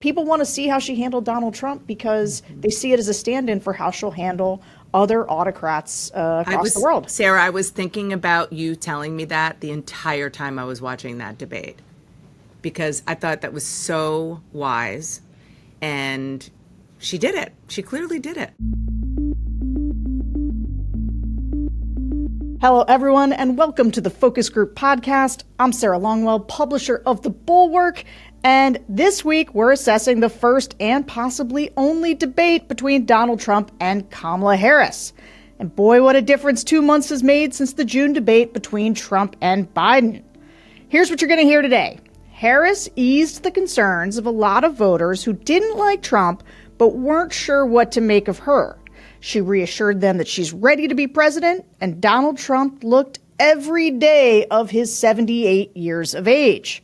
People want to see how she handled Donald Trump because they see it as a stand-in for how she'll handle other autocrats across the world. Sarah, I was thinking about you telling me that the entire time I was watching that debate, because I thought that was so wise, and she did it. She clearly did it. Hello, everyone, and welcome to the Focus Group podcast. I'm Sarah Longwell, publisher of the Bulwark, and this week we're assessing the first and possibly only debate between Donald Trump and Kamala Harris. And boy, what a difference 2 months has made since the June debate between Trump and Biden. Here's what you're going to hear today. Harris eased the concerns of a lot of voters who didn't like Trump but weren't sure what to make of her. She reassured them that she's ready to be president, and Donald Trump looked every day of his 78 years of age.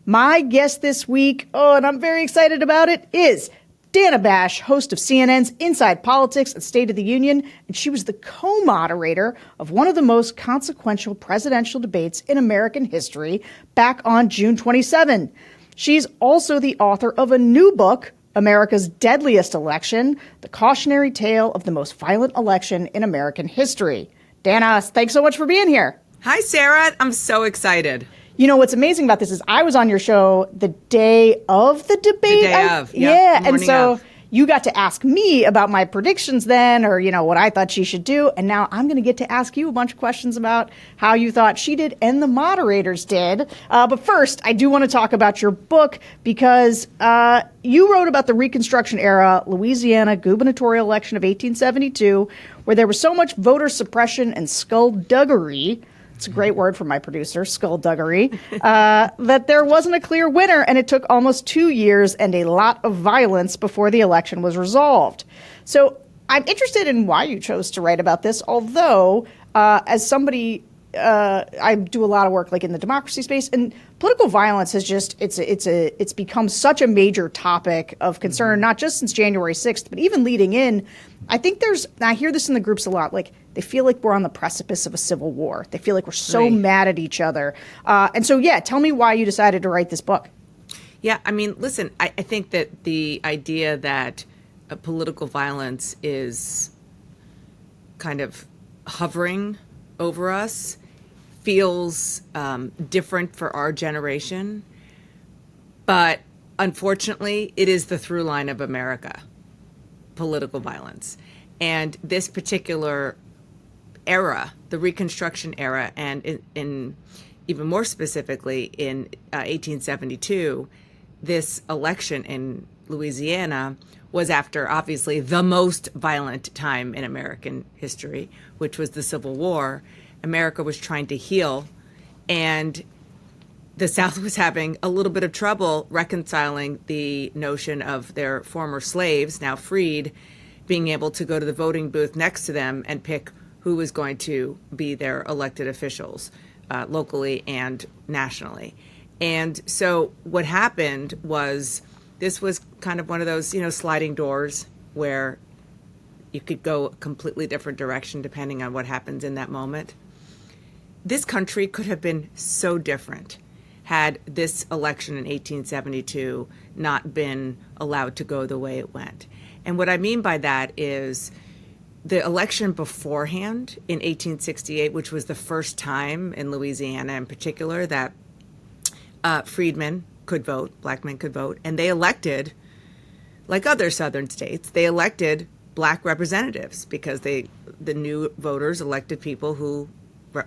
My guest this week, and I'm very excited about it, is Dana Bash, host of CNN's Inside Politics and State of the Union, and she was the co-moderator of one of the most consequential presidential debates in American history back on June 27. She's also the author of a new book, America's Deadliest Election, the cautionary tale of the most violent election in American history. Dana, thanks so much for being here. Hi, Sarah. I'm so excited. You know, what's amazing about this is I was on your show the day of the debate. The day of, yeah. And so of. You got to ask me about my predictions then, or, what I thought she should do. And now I'm going to get to ask you a bunch of questions about how you thought she did and the moderators did. But first, I do want to talk about your book because you wrote about the Reconstruction era Louisiana gubernatorial election of 1872, where there was so much voter suppression and skullduggery. It's a great word for my producer, skullduggery, that there wasn't a clear winner, and it took almost 2 years and a lot of violence before the election was resolved. So I'm interested in why you chose to write about this, although as somebody, I do a lot of work like in the democracy space, and political violence has just, it's become such a major topic of concern, not just since January 6th, but even leading in. I think I hear this in the groups a lot, like they feel like we're on the precipice of a civil war. They feel like we're so mad at each other. And so, tell me why you decided to write this book. Yeah, I mean, listen, I think that the idea that political violence is kind of hovering over us feels different for our generation. But unfortunately, it is the through line of America. Political violence. And this particular era, the Reconstruction era, and in even more specifically in 1872, this election in Louisiana was after obviously the most violent time in American history, which was the Civil War. America was trying to heal, and the South was having a little bit of trouble reconciling the notion of their former slaves, now freed, being able to go to the voting booth next to them and pick who was going to be their elected officials, locally and nationally. And so what happened was this was kind of one of those, sliding doors where you could go a completely different direction depending on what happens in that moment. This country could have been so different had this election in 1872 not been allowed to go the way it went. And what I mean by that is the election beforehand in 1868, which was the first time in Louisiana in particular that freedmen could vote, black men could vote, and they elected, like other southern states, they elected black representatives because the new voters elected people who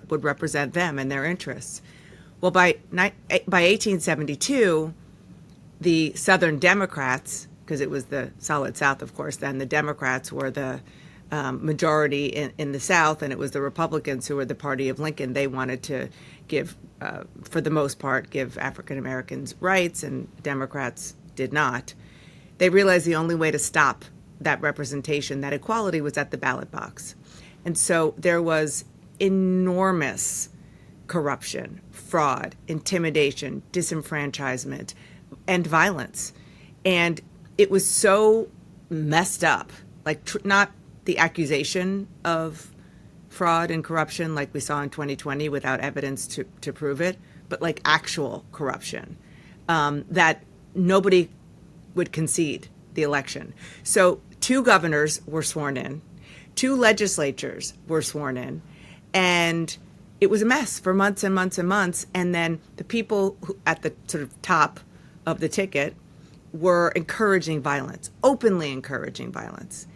would represent them and their interests. Well, by 1872, the Southern Democrats, because it was the solid South, of course, then the Democrats were the majority in the South, and it was the Republicans who were the party of Lincoln. They wanted to give, for the most part, give African Americans rights, and Democrats did not. They realized the only way to stop that representation, that equality, was at the ballot box. And so there was enormous corruption, fraud, intimidation, disenfranchisement, and violence. And it was so messed up, like not the accusation of fraud and corruption like we saw in 2020 without evidence to prove it, but like actual corruption, that nobody would concede the election. So 2 governors were sworn in, 2 legislatures were sworn in, and it was a mess for months and months and months. And then the people at the sort of top of the ticket were encouraging violence, openly encouraging violence.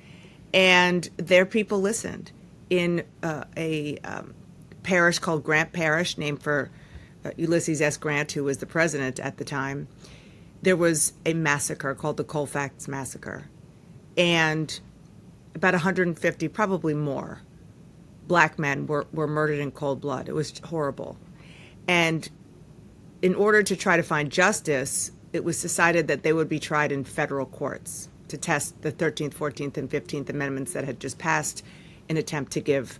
And their people listened. In a parish called Grant Parish, named for Ulysses S. Grant, who was the president at the time, there was a massacre called the Colfax Massacre. And about 150, probably more, black men were murdered in cold blood. It was horrible. And in order to try to find justice, it was decided that they would be tried in federal courts to test the 13th, 14th, and 15th Amendments that had just passed in an attempt to give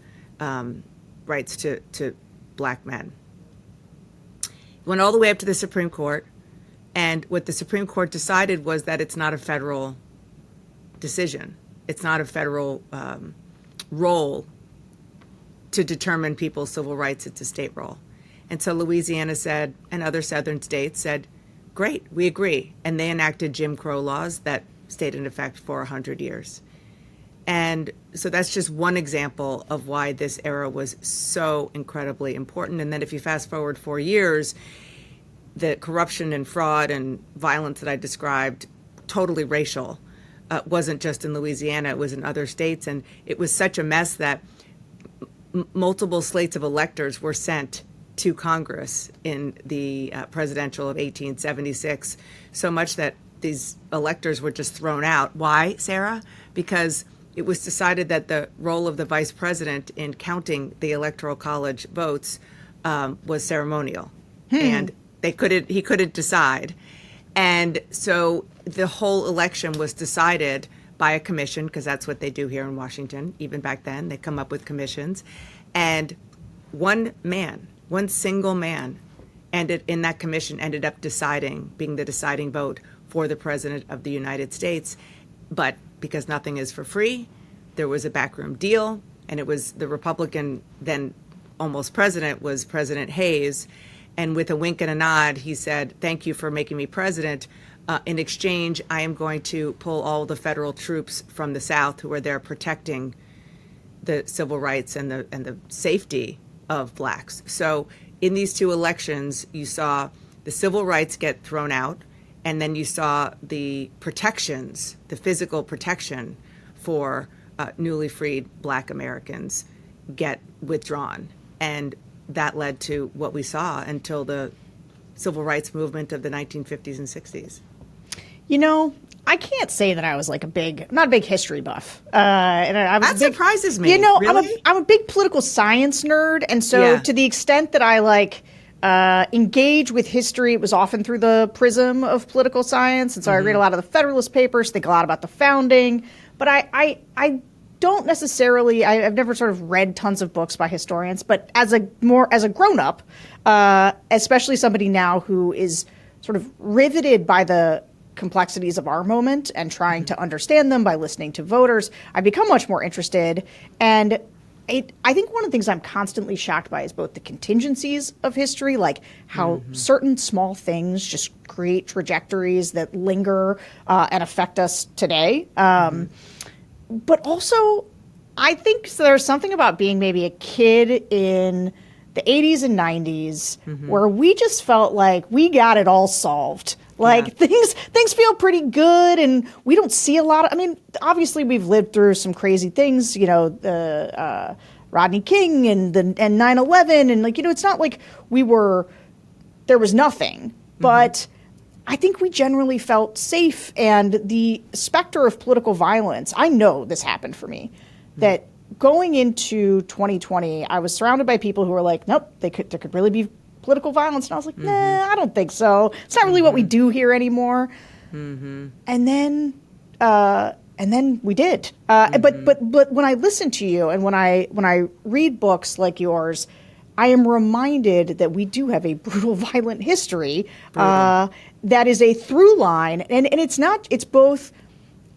rights to black men. It went all the way up to the Supreme Court. And what the Supreme Court decided was that it's not a federal decision. It's not a federal role to determine people's civil rights. It's a state role. And so Louisiana said, and other southern states said, great, we agree. And they enacted Jim Crow laws that stayed in effect for 100 years. And so that's just one example of why this era was so incredibly important. And then if you fast forward 4 years, the corruption and fraud and violence that I described, totally racial, wasn't just in Louisiana, it was in other states. And it was such a mess that multiple slates of electors were sent to Congress in the presidential of 1876, so much that these electors were just thrown out. Why, Sarah? Because it was decided that the role of the vice president in counting the electoral college votes was ceremonial, and he couldn't decide. And so the whole election was decided by a commission, because that's what they do here in Washington. Even back then, they come up with commissions. And one single man, in that commission ended up being the deciding vote for the president of the United States. But because nothing is for free, there was a backroom deal, and it was the Republican, then almost president, was President Hayes. And with a wink and a nod, he said, "Thank you for making me president. In exchange, I am going to pull all the federal troops from the South who are there protecting the civil rights and the safety of blacks." So in these 2 elections, you saw the civil rights get thrown out, and then you saw the protections, the physical protection for newly freed black Americans get withdrawn. And that led to what we saw until the civil rights movement of the 1950s and 60s. You know, I can't say that I was like I'm not a big history buff. And that surprises me. You know, really? I'm a big political science nerd. And so to the extent that I engage with history, it was often through the prism of political science. And so I read a lot of the Federalist Papers, think a lot about the founding. But I don't necessarily, I've never sort of read tons of books by historians, but as a grown-up, especially somebody now who is sort of riveted by the complexities of our moment and trying to understand them by listening to voters, I've become much more interested. And I think one of the things I'm constantly shocked by is both the contingencies of history, like how certain small things just create trajectories that linger and affect us today. But also, I think there's something about being maybe a kid in the 80s and 90s where we just felt like we got it all solved. Like things feel pretty good, and we don't see a lot of, I mean, obviously we've lived through some crazy things, you know, the Rodney King and 9/11, and like, you know, it's not like there was nothing, but I think we generally felt safe. And the specter of political violence, I know this happened for me, that going into 2020, I was surrounded by people who were like, nope, there could really be political violence. And I was like, nah, I don't think so. It's not really what we do here anymore. And then we did. But when I listen to you and when I read books like yours, I am reminded that we do have a brutal, violent history that is a through line. And it's both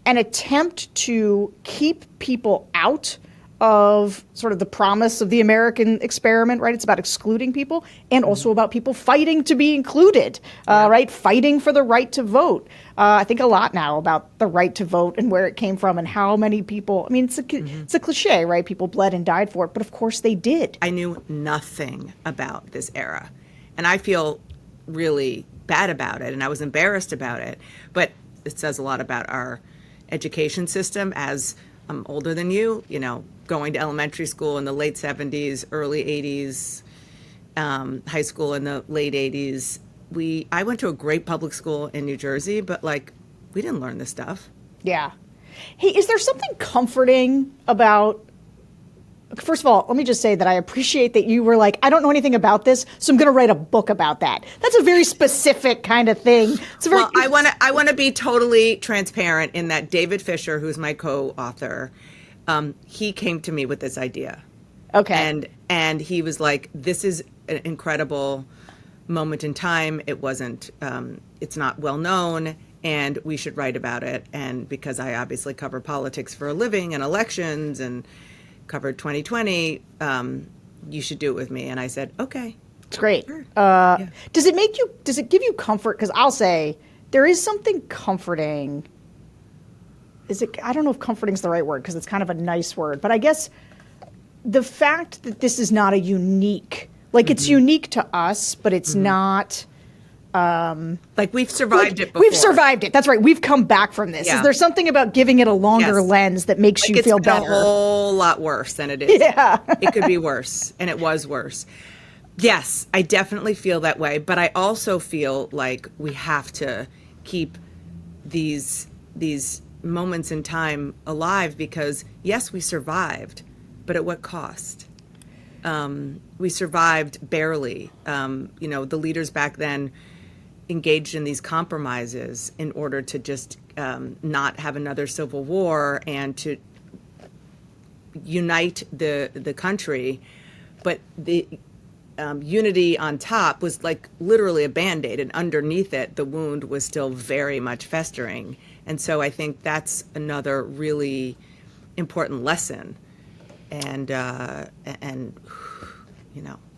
an attempt to keep people out of sort of the promise of the American experiment, right? It's about excluding people and also about people fighting to be included, right? Fighting for the right to vote. I think a lot now about the right to vote and where it came from and how many people, I mean, it's a cliche, right? People bled and died for it, but of course they did. I knew nothing about this era, and I feel really bad about it, and I was embarrassed about it, but it says a lot about our education system. As I'm older than you know, going to elementary school in the late 70s, early 80s, high school in the late 80s. I went to a great public school in New Jersey, but like, we didn't learn this stuff. Yeah. Hey, is there something comforting about, first of all, let me just say that I appreciate that you were like, I don't know anything about this, so I'm going to write a book about that. That's a very specific kind of thing. Well, I want to be totally transparent in that David Fisher, who's my co-author, he came to me with this idea. Okay. And he was like, this is an incredible moment in time. It wasn't, it's not well known, and we should write about it. And because I obviously cover politics for a living and elections and covered 2020, you should do it with me. And I said, okay. It's great. Sure. Does it give you comfort? Because I'll say there is something comforting. I don't know if comforting is the right word because it's kind of a nice word, but I guess the fact that this is not a unique, like it's unique to us, but it's not. Like we've survived it before. We've survived it. That's right. We've come back from this. Yeah. Is there something about giving it a longer lens that makes you feel better? It's a whole lot worse than it is. Yeah. It could be worse, and it was worse. Yes, I definitely feel that way, but I also feel like we have to keep these moments in time alive because, yes, we survived, but at what cost? We survived barely. The leaders back then engaged in these compromises in order to just not have another civil war and to unite the country. But the unity on top was like literally a Band-Aid, and underneath it, the wound was still very much festering. And so I think that's another really important lesson. And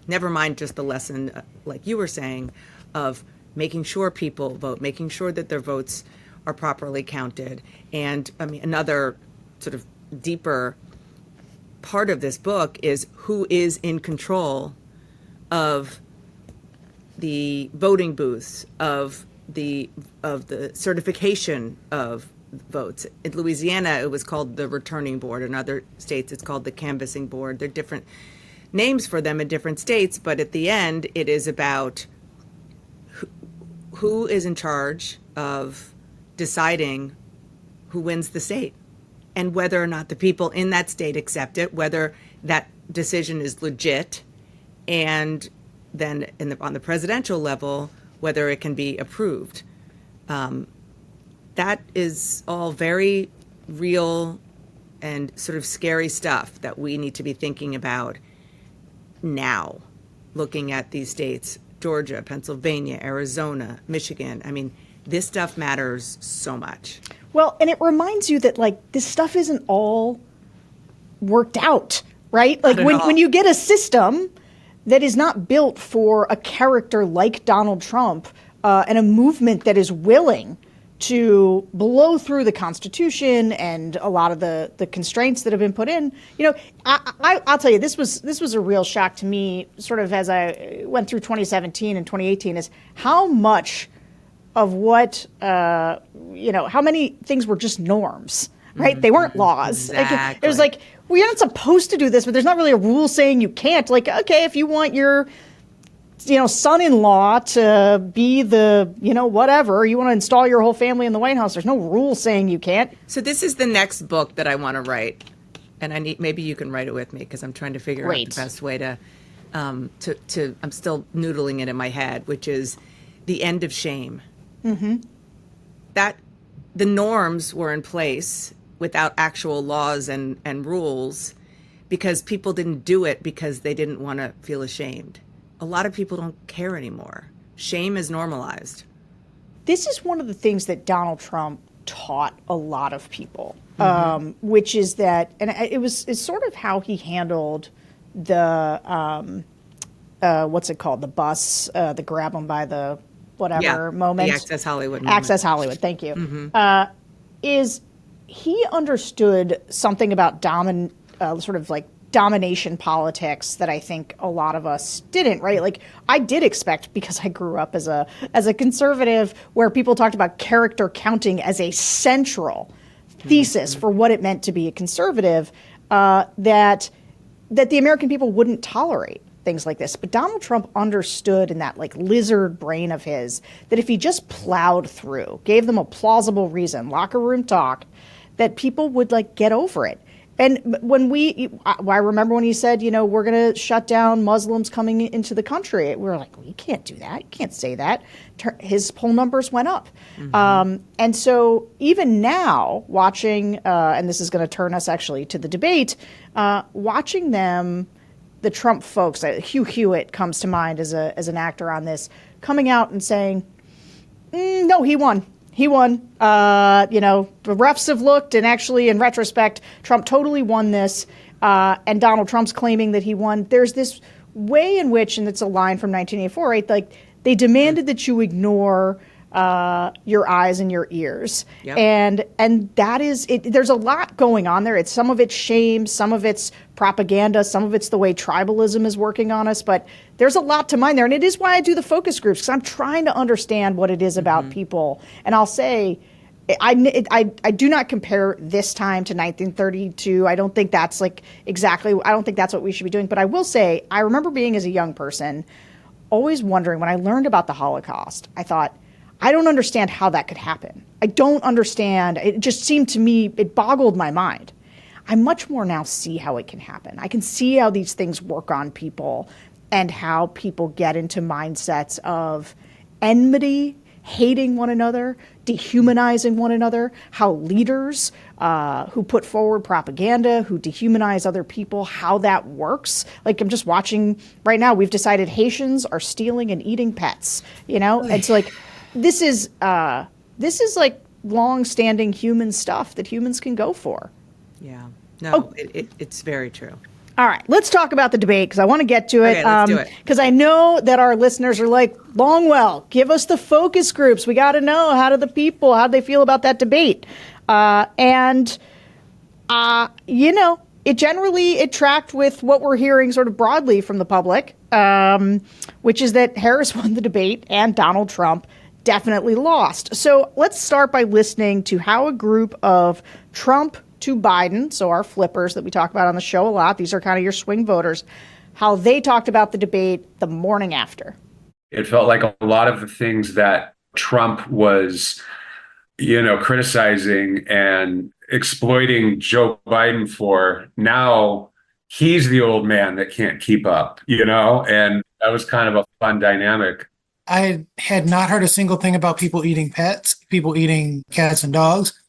never mind just the lesson, like you were saying, of making sure people vote, making sure that their votes are properly counted. And I mean, another sort of deeper part of this book is who is in control of the voting booths, of the certification of votes. In Louisiana, it was called the returning board. In other states, it's called the canvassing board. There are different names for them in different states, but at the end, it is about who is in charge of deciding who wins the state and whether or not the people in that state accept it, whether that decision is legit, and then on the presidential level, whether it can be approved. That is all very real and sort of scary stuff that we need to be thinking about now, looking at these states, Georgia, Pennsylvania, Arizona, Michigan. I mean, this stuff matters so much. Well, and it reminds you that, like, this stuff isn't all worked out, right? Like, when you get a system that is not built for a character like Donald Trump and a movement that is willing to blow through the Constitution and a lot of the constraints that have been put in, I'll tell you, this was a real shock to me, sort of as I went through 2017 and 2018, is how much of what, how many things were just norms, right? Mm-hmm. They weren't laws. Exactly. Like, it was like, well, you're not supposed to do this, but there's not really a rule saying you can't. Like, okay, if you want your son-in-law to be the, whatever, you want to install your whole family in the White House, there's no rule saying you can't. So this is the next book that I want to write. And maybe you can write it with me because I'm trying to figure out the best way to I'm still noodling it in my head, which is The End of Shame. Mm-hmm. That the norms were in place without actual laws and rules because people didn't do it because they didn't want to feel ashamed. A lot of people don't care anymore. Shame is normalized. This is one of the things that Donald Trump taught a lot of people, which is that, and it's sort of how he handled the, what's it called? The bus, the grab them by the whatever moment. The Access Hollywood moment. Access Hollywood, thank you. Is he understood something about sort of like domination politics that I think a lot of us didn't, right? Like I did expect, because I grew up as a conservative where people talked about character counting as a central thesis for what it meant to be a conservative, that the American people wouldn't tolerate things like this. But Donald Trump understood in that like lizard brain of his that if he just plowed through, gave them a plausible reason, locker room talk, that people would like get over it. And when I remember when he said, we're going to shut down Muslims coming into the country, we were like, well, you can't do that. You can't say that. His poll numbers went up. And so even now watching, and this is going to turn us actually to the debate, watching them, the Trump folks, Hugh Hewitt comes to mind as an actor on this, coming out and saying, no, he won. He won. The refs have looked, and actually, in retrospect, Trump totally won this. And Donald Trump's claiming that he won. There's this way in which, and it's a line from 1984, right? Like they demanded that you ignore your eyes and your ears, and that is it. There's a lot going on there. It's some of it's shame, some of it's propaganda, some of it's the way tribalism is working on us. But there's a lot to mine there, and it is why I do the focus groups, because I'm trying to understand what it is about people. And I'll say, I do not compare this time to 1932. I don't think that's like exactly. I don't think that's what we should be doing. But I will say, I remember being as a young person, always wondering when I learned about the Holocaust. I thought, I don't understand how that could happen. I don't understand. It just seemed to me, it boggled my mind. I much more now see how it can happen. I can see how these things work on people and how people get into mindsets of enmity, hating one another, dehumanizing one another, how leaders who put forward propaganda, who dehumanize other people, how that works. Like I'm just watching right now, we've decided Haitians are stealing and eating pets, It's like, this is like long-standing human stuff that humans can go for. Yeah. No, it's very true. All right, let's talk about the debate because I want to get to it. Okay, let's do it. Because I know that our listeners are like, Longwell, give us the focus groups. We got to know how do they feel about that debate? It tracked with what we're hearing sort of broadly from the public, which is that Harris won the debate and Donald Trump definitely lost. So let's start by listening to how a group of Trump to Biden, so our flippers that we talk about on the show a lot, these are kind of your swing voters, how they talked about the debate the morning after. It felt like a lot of the things that Trump was, criticizing and exploiting Joe Biden for, now he's the old man that can't keep up, and that was kind of a fun dynamic. I had not heard a single thing about people eating pets, people eating cats and dogs,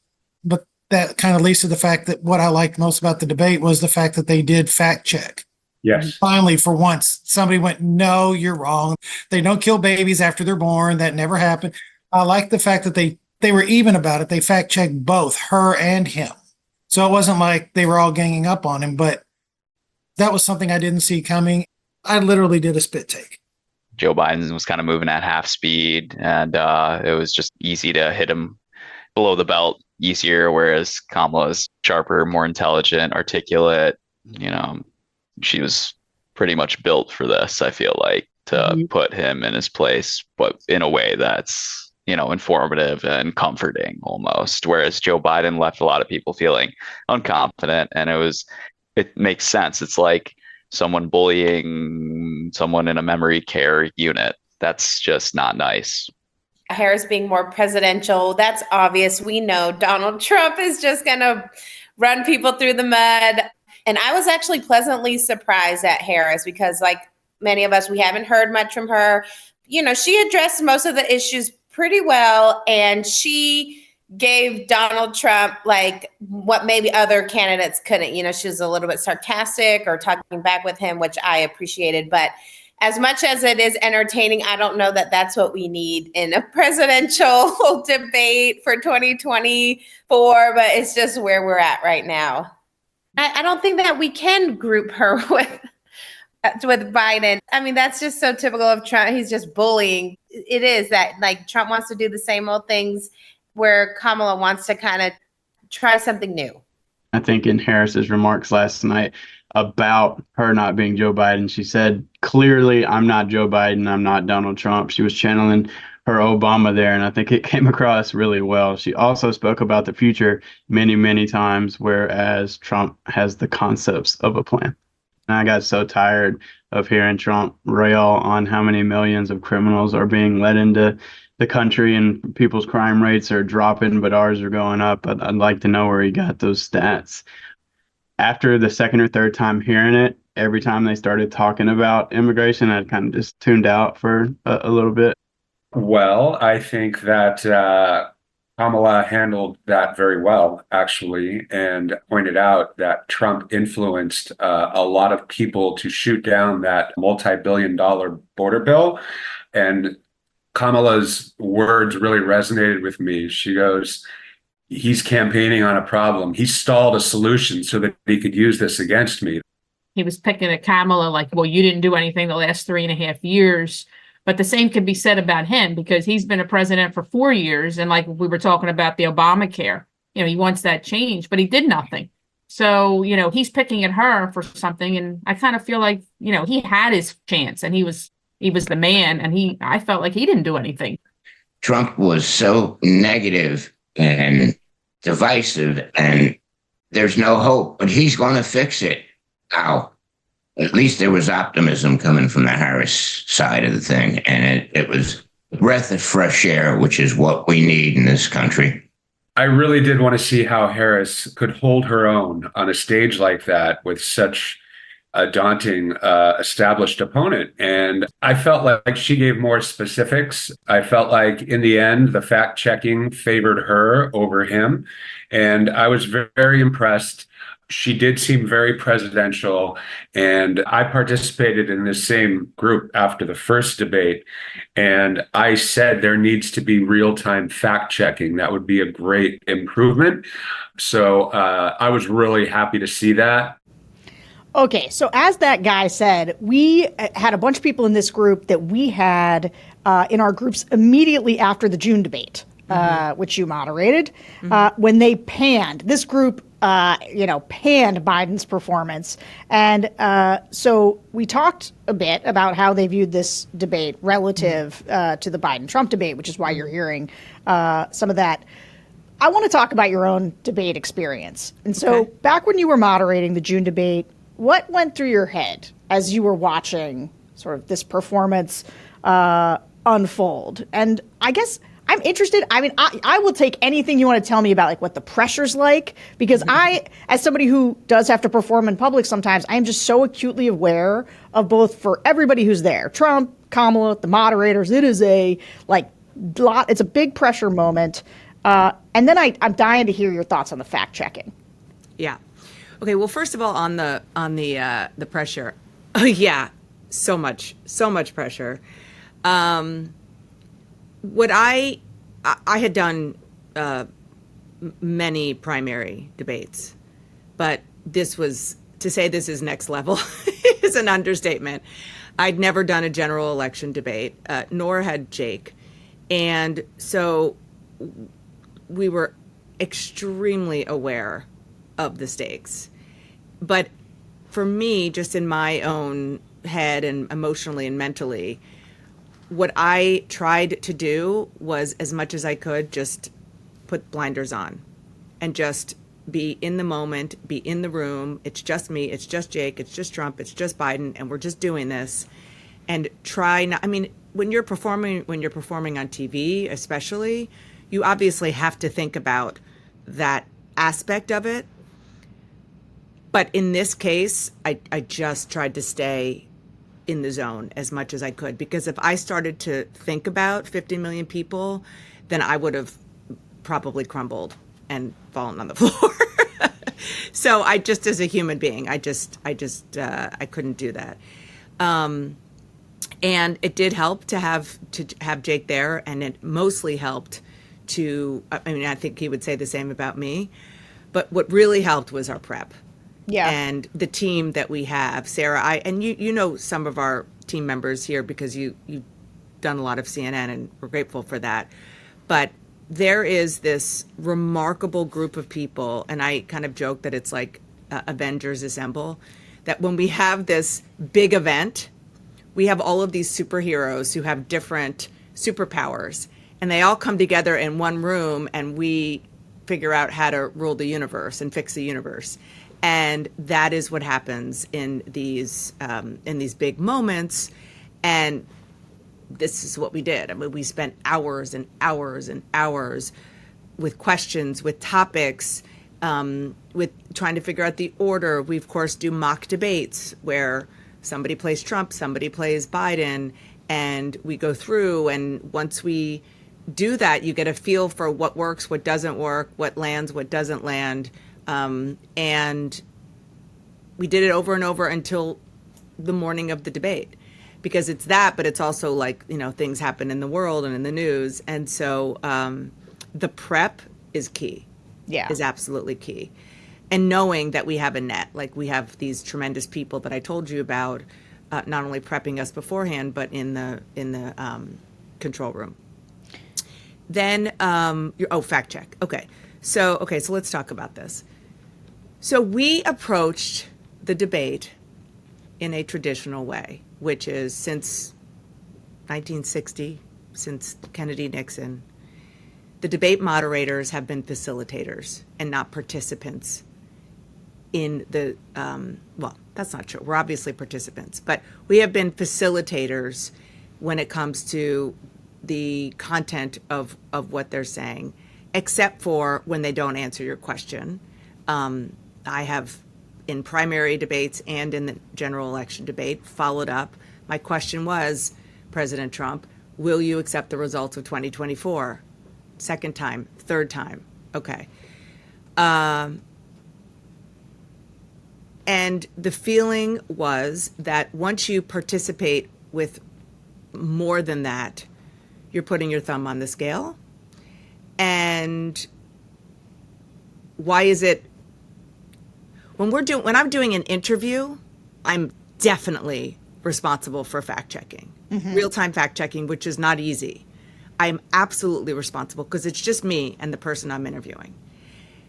but that kind of leads to the fact that what I liked most about the debate was the fact that they did fact check. Yes. And finally, for once, somebody went, no, you're wrong. They don't kill babies after they're born. That never happened. I like the fact that they were even about it. They fact checked both her and him. So it wasn't like they were all ganging up on him, but that was something I didn't see coming. I literally did a spit take. Joe Biden was kind of moving at half speed, and it was just easy to hit him below the belt easier, whereas Kamala's sharper, more intelligent, articulate. She was pretty much built for this, I feel like, to put him in his place, but in a way that's, informative and comforting almost. Whereas Joe Biden left a lot of people feeling unconfident, and it makes sense. It's like someone bullying someone in a memory care unit. That's just not nice. Harris being more presidential, that's obvious. We know Donald Trump is just going to run people through the mud. And I was actually pleasantly surprised at Harris because, like many of us, we haven't heard much from her. She addressed most of the issues pretty well, and she gave Donald Trump like what maybe other candidates couldn't. She was a little bit sarcastic or talking back with him, which I appreciated. But as much as it is entertaining, I don't know that that's what we need in a presidential debate for 2024, but it's just where we're at right now. I don't think that we can group her with Biden. I mean, that's just so typical of Trump. He's just bullying. It is that like Trump wants to do the same old things where Kamala wants to kind of try something new. I think in Harris's remarks last night about her not being Joe Biden, she said, clearly, I'm not Joe Biden. I'm not Donald Trump. She was channeling her Obama there, and I think it came across really well. She also spoke about the future many, many times, whereas Trump has the concepts of a plan. And I got so tired of hearing Trump rail on how many millions of criminals are being let into the country and people's crime rates are dropping, but ours are going up. But I'd like to know where he got those stats. After the second or third time hearing it, every time they started talking about immigration, I kind of just tuned out for a little bit. Well, I think that Kamala handled that very well, actually, and pointed out that Trump influenced a lot of people to shoot down that multi-billion-dollar border bill. And Kamala's words really resonated with me. She goes, he's campaigning on a problem. He stalled a solution so that he could use this against me. He was picking at Kamala like, well, you didn't do anything the last 3.5 years. But the same could be said about him because he's been a president for 4 years. And like we were talking about the Obamacare, he wants that change, but he did nothing. So, he's picking at her for something. And I kind of feel like, he had his chance and he was the man. And I felt like he didn't do anything. Trump was so negative and divisive, and there's no hope, but he's going to fix it. Now, at least there was optimism coming from the Harris side of the thing, and it was a breath of fresh air, which is what we need in this country. I really did want to see how Harris could hold her own on a stage like that with such a daunting established opponent. And I felt like she gave more specifics. I felt like in the end, the fact checking favored her over him. And I was very impressed. She did seem very presidential. And I participated in this same group after the first debate. And I said there needs to be real-time fact checking. That would be a great improvement. So I was really happy to see that. Okay, so as that guy said, we had a bunch of people in this group that we had in our groups immediately after the June debate, which you moderated, when they panned. This group, panned Biden's performance. And so we talked a bit about how they viewed this debate relative to the Biden-Trump debate, which is why you're hearing some of that. I want to talk about your own debate experience. And so back when you were moderating the June debate, what went through your head as you were watching sort of this performance unfold? And I guess I'm interested. I mean, I will take anything you want to tell me about like what the pressure's like, because I, as somebody who does have to perform in public sometimes, I am just so acutely aware of both for everybody who's there, Trump, Kamala, the moderators. It is it's a big pressure moment. And then I'm dying to hear your thoughts on the fact checking. Yeah. Okay, well, first of all, on the pressure, yeah, so much pressure. What I had done many primary debates, but to say this is next level is an understatement. I'd never done a general election debate, nor had Jake, and so we were extremely aware of the stakes. But for me, just in my own head and emotionally and mentally, what I tried to do was, as much as I could, just put blinders on and just be in the moment, be in the room. It's just me, it's just Jake, it's just Trump, it's just Biden, and we're just doing this. And try not, I mean, when you're performing on TV, especially, you obviously have to think about that aspect of it. But in this case, I just tried to stay in the zone as much as I could, because if I started to think about 50 million people, then I would have probably crumbled and fallen on the floor. So I just, as a human being, I couldn't do that. And it did help to have Jake there, and it mostly helped to, I mean, I think he would say the same about me, but what really helped was our prep. Yeah. And the team that we have, Sarah, and you know some of our team members here because you've done a lot of CNN, and we're grateful for that. But there is this remarkable group of people, and I kind of joke that it's like Avengers Assemble, that when we have this big event, we have all of these superheroes who have different superpowers, and they all come together in one room, and we figure out how to rule the universe and fix the universe. And that is what happens in these big moments. And this is what we did. I mean, we spent hours and hours and hours with questions, with topics, with trying to figure out the order. We, of course, do mock debates where somebody plays Trump, somebody plays Biden, and we go through. And once we do that, you get a feel for what works, what doesn't work, what lands, what doesn't land. And we did it over and over until the morning of the debate, because it's that, but it's also like, you know, things happen in the world and in the news. And so the prep is key. Yeah. Is absolutely key. And knowing that we have a net, like we have these tremendous people that I told you about, not only prepping us beforehand, but in the control room. Then, fact check. Okay. So let's talk about this. So we approached the debate in a traditional way, which is since 1960, since Kennedy-Nixon, the debate moderators have been facilitators and not participants in the, well, that's not true. We're obviously participants, but we have been facilitators when it comes to the content of what they're saying, except for when they don't answer your question. I have, in primary debates and in the general election debate, followed up. My question was, President Trump, will you accept the results of 2024? Second time, third time. Okay. And the feeling was that once you participate with more than that, you're putting your thumb on the scale. And why is it when I'm doing an interview, I'm definitely responsible for fact checking, real-time fact checking, which is not easy. I'm absolutely responsible because it's just me and the person I'm interviewing.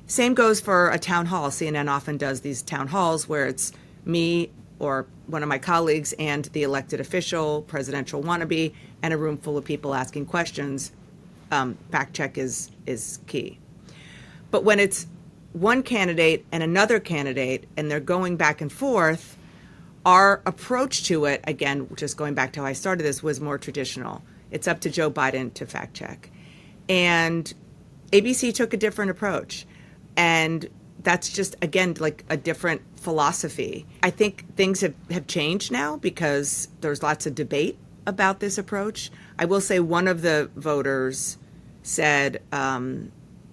Same goes for a town hall. CNN often does these town halls where it's me or one of my colleagues and the elected official, presidential wannabe, and a room full of people asking questions. Fact check is key. But when it's one candidate and another candidate and they're going back and forth, our approach to it, again, just going back to how I started this, was more traditional. It's up to Joe Biden to fact check. And ABC took a different approach. And that's just, again, like a different philosophy. I think things have changed now because there's lots of debate about this approach. I will say one of the voters said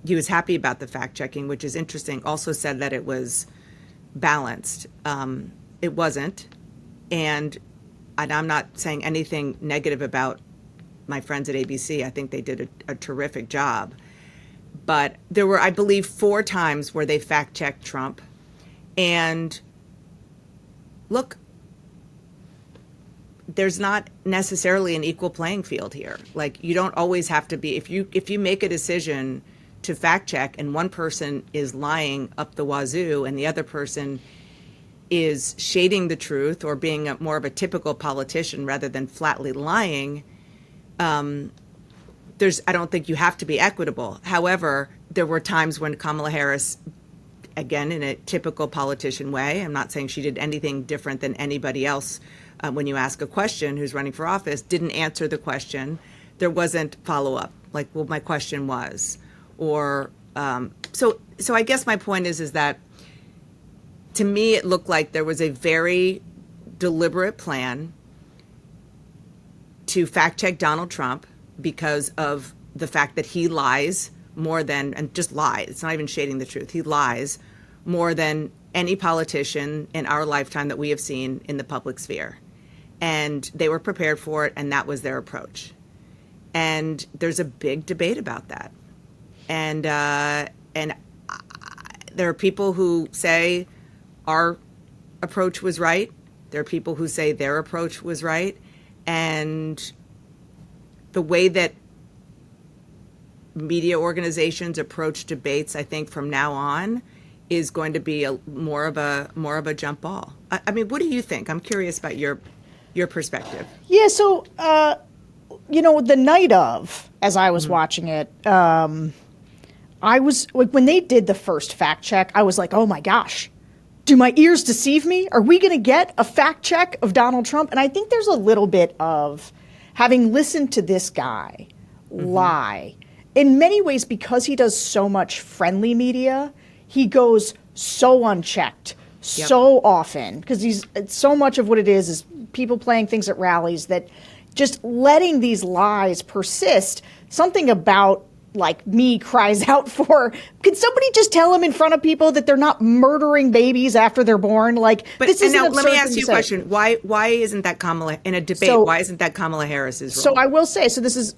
he was happy about the fact checking, which is interesting. Also said that it was balanced. It wasn't. And I'm not saying anything negative about my friends at ABC. I think they did a terrific job. But there were, I believe, 4 times where they fact-checked Trump. And look, there's not necessarily an equal playing field here. Like, you don't always have to be, if you make a decision to fact-check and one person is lying up the wazoo and the other person is shading the truth or being more of a typical politician rather than flatly lying, I don't think you have to be equitable. However, there were times when Kamala Harris, again, in a typical politician way, I'm not saying she did anything different than anybody else when you ask a question who's running for office, didn't answer the question. There wasn't follow-up, like, well, my question was. Or so I guess my point is that to me, it looked like there was a very deliberate plan to fact check Donald Trump because of the fact that he lies more than, and just lies, it's not even shading the truth, he lies more than any politician in our lifetime that we have seen in the public sphere. and they were prepared for it, and that was their approach. And there's a big debate about that. And there are people who say our approach was right. There are people who say their approach was right. And the way that media organizations approach debates, I think from now on, is going to be more of a jump ball. I mean, what do you think? I'm curious about your perspective. Yeah, so the night of, as I was watching it, I was like, when they did the first fact check, I was like, oh my gosh, do my ears deceive me? Are we going to get a fact check of Donald Trump? And I think there's a little bit of having listened to this guy lie. In many ways, because he does so much friendly media, he goes so unchecked so often, because so much of what it is people playing things at rallies, that just letting these lies persist. Something about like me cries out for, can somebody just tell him in front of people that they're not murdering babies after they're born? Like, but, this is now an let me absurd ask thing you to a say. question. Why isn't that Kamala in a debate? Why isn't that Kamala Harris's role? So I will say, so this is,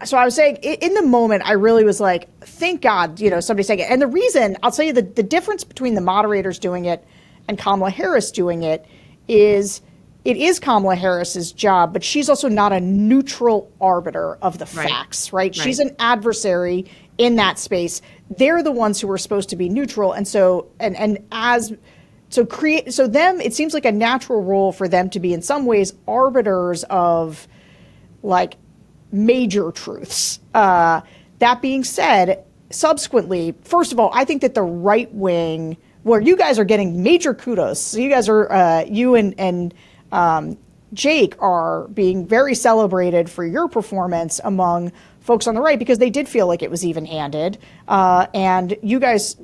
so I was saying in the moment, I really was like, thank God, somebody's saying it. And the reason, I'll tell you the difference between the moderators doing it and Kamala Harris doing it is, it is Kamala Harris's job, but she's also not a neutral arbiter of the facts, right? She's an adversary in that space. They're the ones who are supposed to be neutral. And so, so them, it seems like a natural role for them to be in some ways arbiters of like major truths. That being said, subsequently, first of all, I think that the right wing, where you guys are getting major kudos, so you guys are, you and Jake are being very celebrated for your performance among folks on the right, because they did feel like it was even-handed. And you guys,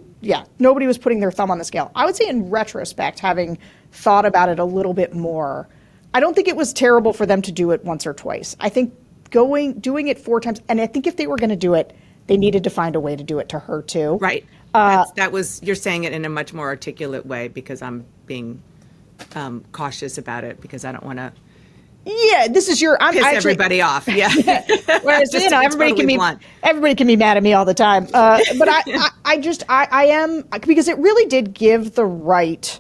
nobody was putting their thumb on the scale. I would say in retrospect, having thought about it a little bit more, I don't think it was terrible for them to do it once or twice. I think doing it 4 times, and I think if they were going to do it, they needed to find a way to do it to her too. Right. You're saying it in a much more articulate way, because I'm being cautious about it, because I don't want to this is piss everybody off. Yeah. Whereas, everybody can be mad at me all the time. But I am, because it really did give the right,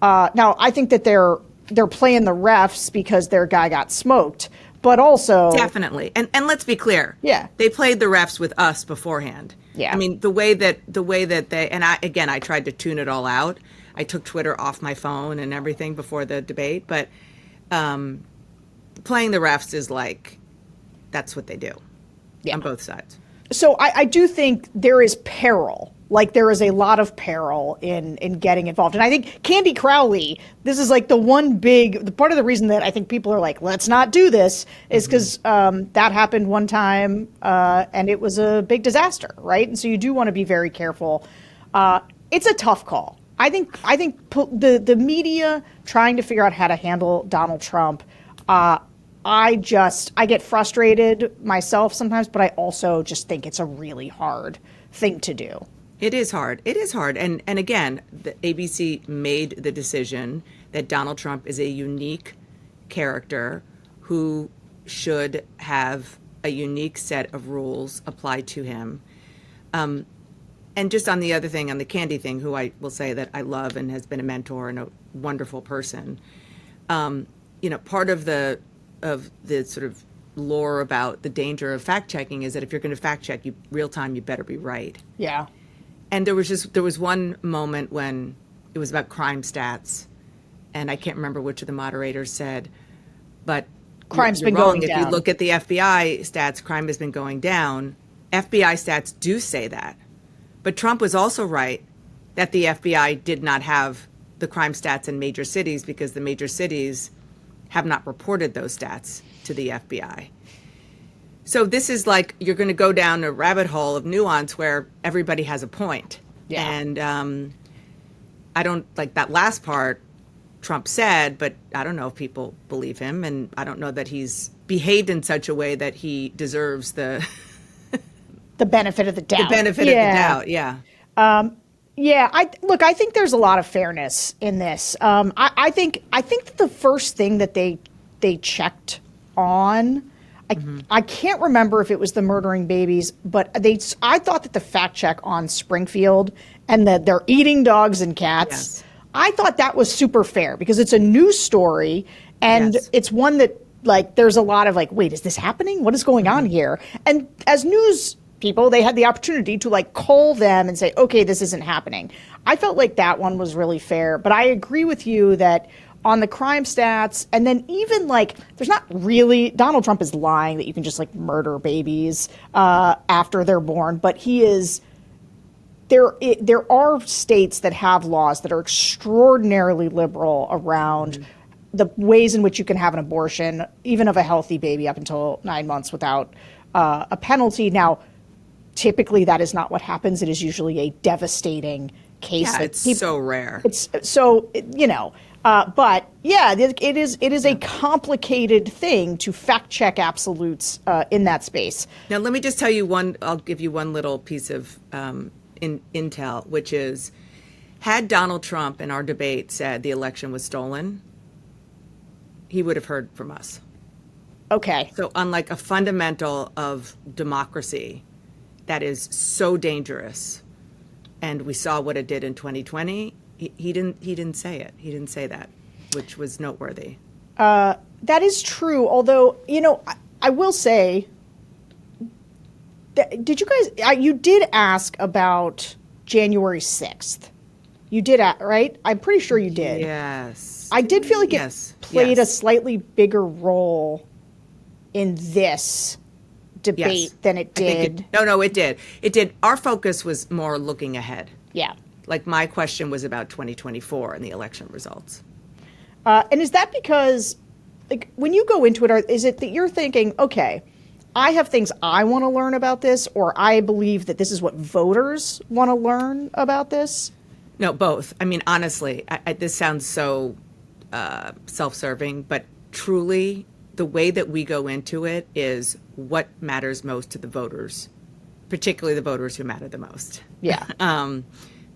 now I think that they're playing the refs because their guy got smoked, but also definitely. And let's be clear. Yeah. They played the refs with us beforehand. Yeah. I mean, the way that they, and I tried to tune it all out. I took Twitter off my phone and everything before the debate, but playing the refs is like, that's what they do on both sides. So I do think there is peril. Like, there is a lot of peril in getting involved. And I think Candy Crowley, this is like the part of the reason that I think people are like, let's not do this, is because that happened one time and it was a big disaster, right? And so you do want to be very careful. It's a tough call. I think the media trying to figure out how to handle Donald Trump, I get frustrated myself sometimes, but I also just think it's a really hard thing to do. It is hard. And again, the ABC made the decision that Donald Trump is a unique character who should have a unique set of rules applied to him. And just on the other thing, on the Candy thing, who I will say that I love and has been a mentor and a wonderful person, part of the sort of lore about the danger of fact checking is that if you're going to fact check real time, you better be right. Yeah. And there was one moment when it was about crime stats, and I can't remember which of the moderators said, but crime's been wrong. going down. If you look at the FBI stats, crime has been going down. FBI stats do say that. But Trump was also right that the FBI did not have the crime stats in major cities because the major cities have not reported those stats to the FBI. So this is like, you're going to go down a rabbit hole of nuance where everybody has a point. Yeah. And I don't like that last part Trump said, but I don't know if people believe him. And I don't know that he's behaved in such a way that he deserves the benefit of the doubt. The benefit of the doubt, yeah. Yeah, I think there's a lot of fairness in this. I think that the first thing that they checked on, I can't remember if it was the murdering babies, but I thought that the fact check on Springfield and that they're eating dogs and cats, Yes. I thought that was super fair because it's a news story and Yes. it's one that like there's a lot of like, wait, is this happening? What is going on here? And as news people, they had the opportunity to like call them and say, okay, this isn't happening. I felt like that one was really fair, but I agree with you that on the crime stats, and then even like, there's not really, Donald Trump is lying that you can just like murder babies after they're born, but he is, there are states that have laws that are extraordinarily liberal around the ways in which you can have an abortion, even of a healthy baby up until 9 months without a penalty. Now, typically that is not what happens. It is usually a devastating case. Yeah, that it's so rare. It's so, but yeah, it is a complicated thing to fact check absolutes in that space. Now, let me just tell you I'll give you one little piece of intel, which is, had Donald Trump in our debate said the election was stolen, he would have heard from us. Okay. So unlike a fundamental of democracy that is so dangerous, and we saw what it did in 2020, he didn't say it. He didn't say that, which was noteworthy. That is true. Although, I will say, did you guys, you did ask about January 6th. You did, right? I'm pretty sure you did. Yes. I did feel like it Yes. played Yes. a slightly bigger role in this debate Yes. than it I think did. No, it did. It did. Our focus was more looking ahead. Yeah. Like my question was about 2024 and the election results. And is that because, like, when you go into it, is it that you're thinking, okay, I have things I want to learn about this, or I believe that this is what voters want to learn about this? No, both. I mean, honestly, this sounds so self-serving, but truly the way that we go into it is what matters most to the voters, particularly the voters who matter the most. Yeah.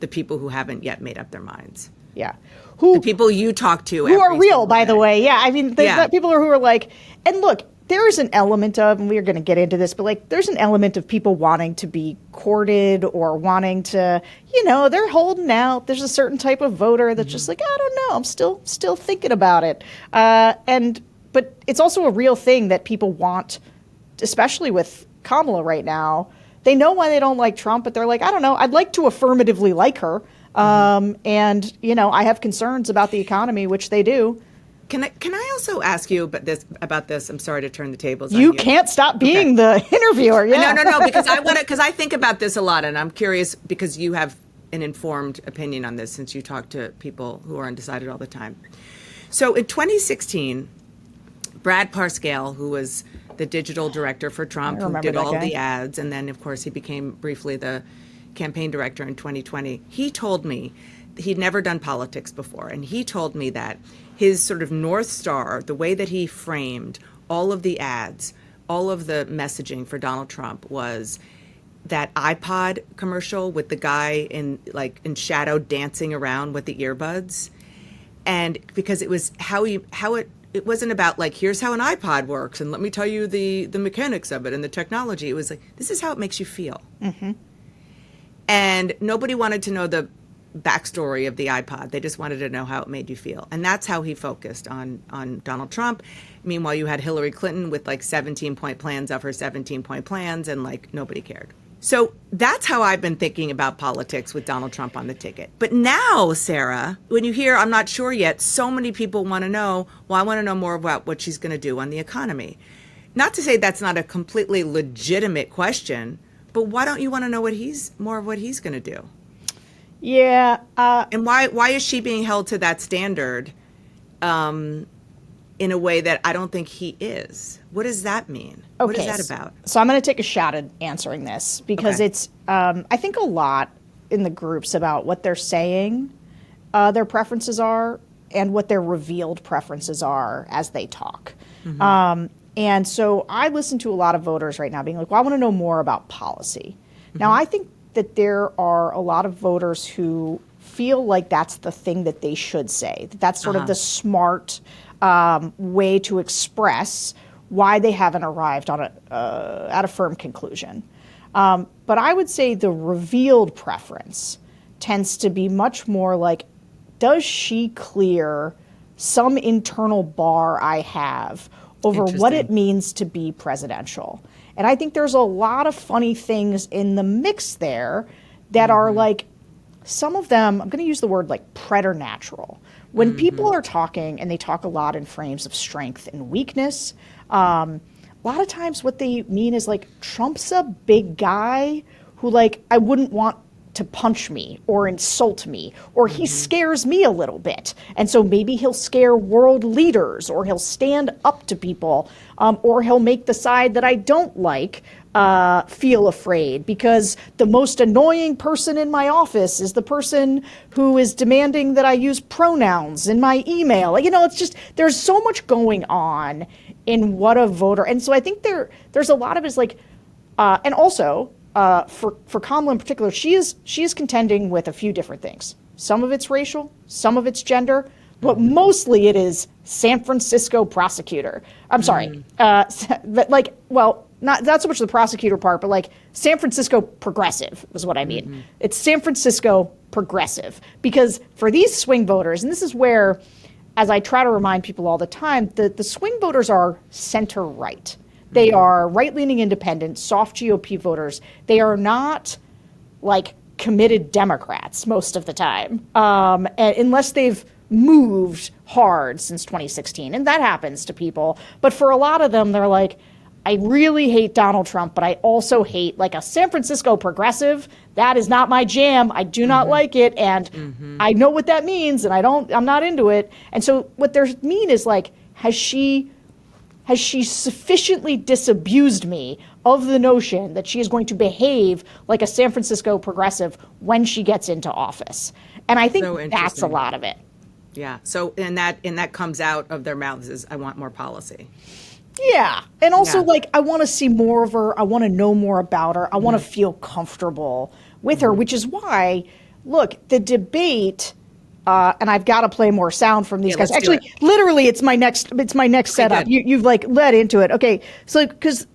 The people who haven't yet made up their minds. Yeah. The people you talk to who are every real, single by the day. way. Yeah. I mean, Yeah. the people who are like, and look, there is an element of, and we're going to get into this, but like, there's an element of people wanting to be courted or wanting to, they're holding out. There's a certain type of voter that's just like, I don't know, I'm still thinking about it. But it's also a real thing that people want, especially with Kamala right now. They know why they don't like Trump, but they're like, I don't know, I'd like to affirmatively like her. And, I have concerns about the economy, which they do. Can I also ask you about this? I'm sorry to turn the tables on You can't stop being the interviewer. Yeah. No, because I think about this a lot, and I'm curious because you have an informed opinion on this since you talk to people who are undecided all the time. So in 2016, Brad Parscale, who was the digital director for Trump, who did all the ads, and then of course he became briefly the campaign director in 2020, he told me he'd never done politics before, and he told me that his sort of North Star, the way that he framed all of the ads, all of the messaging for Donald Trump was that iPod commercial with the guy in shadow dancing around with the earbuds. And because it was it wasn't about like, here's how an iPod works and let me tell you the mechanics of it and the technology. It was like, this is how it makes you feel. Mm-hmm. And nobody wanted to know the backstory of the iPod. They just wanted to know how it made you feel. And that's how he focused on Donald Trump. Meanwhile, you had Hillary Clinton with like 17-point plans of her 17-point plans, and like nobody cared. So that's how I've been thinking about politics with Donald Trump on the ticket. But now, Sarah, when you hear, I'm not sure yet, so many people want to know, well, I want to know more about what she's going to do on the economy. Not to say that's not a completely legitimate question, but why don't you want to know more of what he's going to do? Yeah. And why is she being held to that standard in a way that I don't think he is? What does that mean? Okay. What is that about? So I'm going to take a shot at answering this because it's, I think a lot in the groups about what they're saying their preferences are and what their revealed preferences are as they talk. Mm-hmm. And so I listen to a lot of voters right now being like, well, I want to know more about policy. Mm-hmm. Now, I think that there are a lot of voters who feel like that's the thing that they should say. That's sort of the smart way to express why they haven't arrived on at a firm conclusion. But I would say the revealed preference tends to be much more like, does she clear some internal bar I have over what it means to be presidential? And I think there's a lot of funny things in the mix there that are like, some of them, I'm going to use the word like preternatural. When people are talking, and they talk a lot in frames of strength and weakness, a lot of times what they mean is like, Trump's a big guy who like, I wouldn't want to punch me or insult me, or he scares me a little bit. And so maybe he'll scare world leaders, or he'll stand up to people, or he'll make the side that I don't like feel afraid, because the most annoying person in my office is the person who is demanding that I use pronouns in my email. You know, it's just, there's so much going on in what a voter. And so I think there's a lot of it is like, and also, for Kamala in particular, she is contending with a few different things. Some of it's racial, some of it's gender, but mostly it is San Francisco prosecutor. I'm sorry, but like, well, not so much the prosecutor part, but like San Francisco progressive is what I mean. It's San Francisco progressive, because for these swing voters, and this is where, as I try to remind people all the time, the swing voters are center right. They are right-leaning independent, soft GOP voters. They are not like committed Democrats most of the time, unless they've moved hard since 2016. And that happens to people. But for a lot of them, they're like, I really hate Donald Trump, but I also hate like a San Francisco progressive. That is not my jam. I do not like it. And I know what that means, and I'm not into it. And so what they mean is like, has she sufficiently disabused me of the notion that she is going to behave like a San Francisco progressive when she gets into office? And I think that's a lot of it. Yeah. So, and that comes out of their mouths is, I want more policy. Yeah. And also like, I want to see more of her. I want to know more about her. I want to feel comfortable with her, which is why, look, the debate, and I've got to play more sound from these guys. Actually, literally, it's my next setup. You've like led into it. Okay. So, because,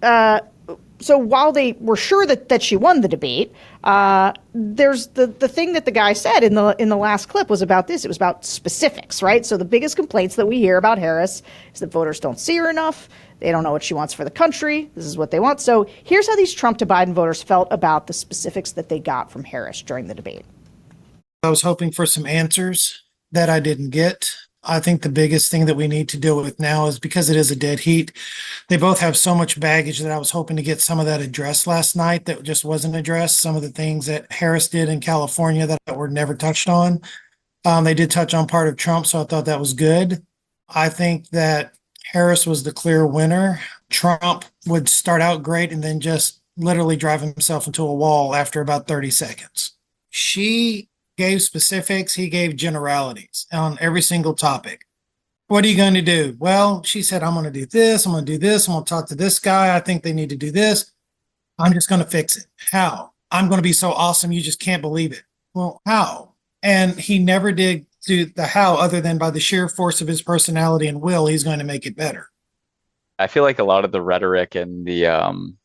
so while they were sure that she won the debate, there's the thing that the guy said in the last clip was about this. It was about specifics, right? So the biggest complaints that we hear about Harris is that voters don't see her enough. They don't know what she wants for the country. This is what they want. So here's how these Trump to Biden voters felt about the specifics that they got from Harris during the debate. I was hoping for some answers that I didn't get. I think the biggest thing that we need to deal with now is, because it is a dead heat, they both have so much baggage that I was hoping to get some of that addressed last night that just wasn't addressed. Some of the things that Harris did in California that were never touched on. They did touch on part of Trump, so I thought that was good. I think that Harris was the clear winner. Trump would start out great and then just literally drive himself into a wall after about 30 seconds. She gave specifics, he gave generalities on every single topic. What are you going to do? Well, she said, I'm going to do this, I'm going to do this, I'm going to talk to this guy, I think they need to do this. I'm just going to fix it. How? I'm going to be so awesome, you just can't believe it. Well, how? And he never did do the how, other than by the sheer force of his personality and will, he's going to make it better. I feel like a lot of the rhetoric in the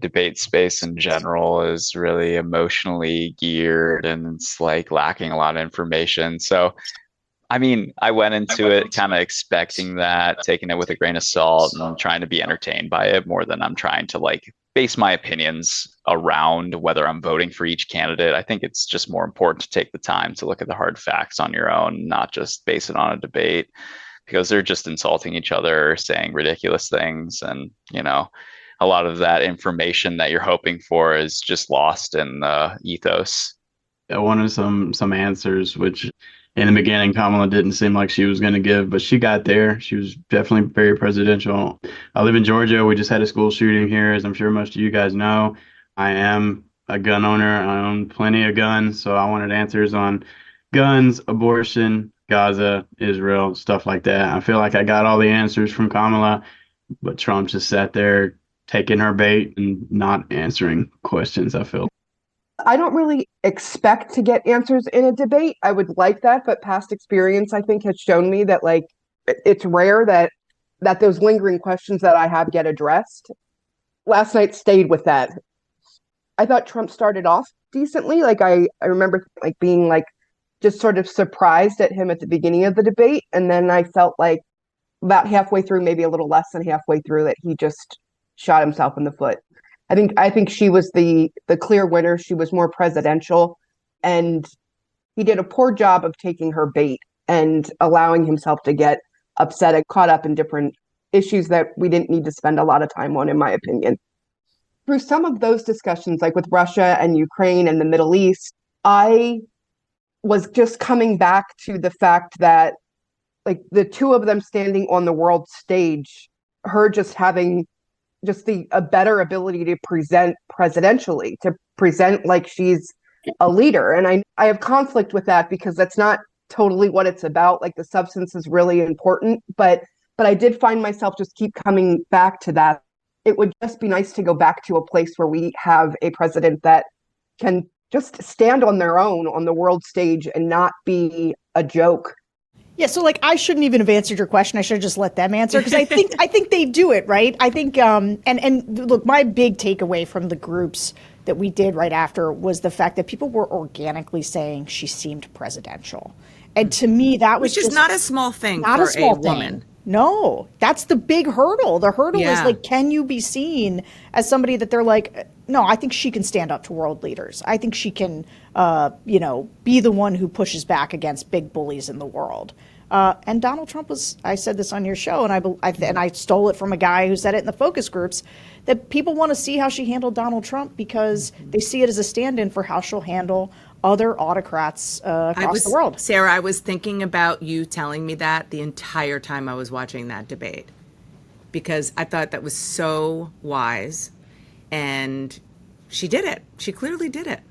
debate space in general is really emotionally geared, and it's like lacking a lot of information. So, I mean, I went into it kind of expecting that, taking it with a grain of salt and trying to be entertained by it more than I'm trying to like base my opinions around whether I'm voting for each candidate. I think it's just more important to take the time to look at the hard facts on your own, not just base it on a debate, because they're just insulting each other, saying ridiculous things. And, you know, a lot of that information that you're hoping for is just lost in the ethos. I wanted some answers, which in the beginning, Kamala didn't seem like she was going to give, but she got there. She was definitely very presidential. I live in Georgia. We just had a school shooting here, as I'm sure most of you guys know. I am a gun owner. I own plenty of guns, so I wanted answers on guns, abortion, Gaza, Israel, stuff like that. I feel like I got all the answers from Kamala, but Trump just sat there taking her bait and not answering questions, I feel. I don't really expect to get answers in a debate. I would like that, but past experience, I think, has shown me that like it's rare that those lingering questions that I have get addressed. Last night stayed with that. I thought Trump started off decently. Like I remember like being like just sort of surprised at him at the beginning of the debate, and then I felt like about halfway through, maybe a little less than halfway through, that he just shot himself in the foot. I think she was the clear winner. She was more presidential, and he did a poor job of taking her bait and allowing himself to get upset and caught up in different issues that we didn't need to spend a lot of time on, in my opinion. Through some of those discussions, like with Russia and Ukraine and the Middle East, I was just coming back to the fact that like the two of them standing on the world stage, her just having just a better ability to present presidentially, to present like she's a leader. And I have conflict with that because that's not totally what it's about. Like the substance is really important, but I did find myself just keep coming back to that. It would just be nice to go back to a place where we have a president that can just stand on their own on the world stage and not be a joke. Yeah, so like I shouldn't even have answered your question. I should have just let them answer because I think they do it right. I think and look, my big takeaway from the groups that we did right after was the fact that people were organically saying she seemed presidential, and to me that was which is not a small thing not for a small woman. Thing. No, that's the big hurdle. The hurdle is like, can you be seen as somebody that they're like, no, I think she can stand up to world leaders. I think she can, be the one who pushes back against big bullies in the world. And Donald Trump was, I said this on your show, and I stole it from a guy who said it in the focus groups, that people want to see how she handled Donald Trump because they see it as a stand-in for how she'll handle other autocrats across the world. Sarah, I was thinking about you telling me that the entire time I was watching that debate because I thought that was so wise, and she did it. She clearly did it.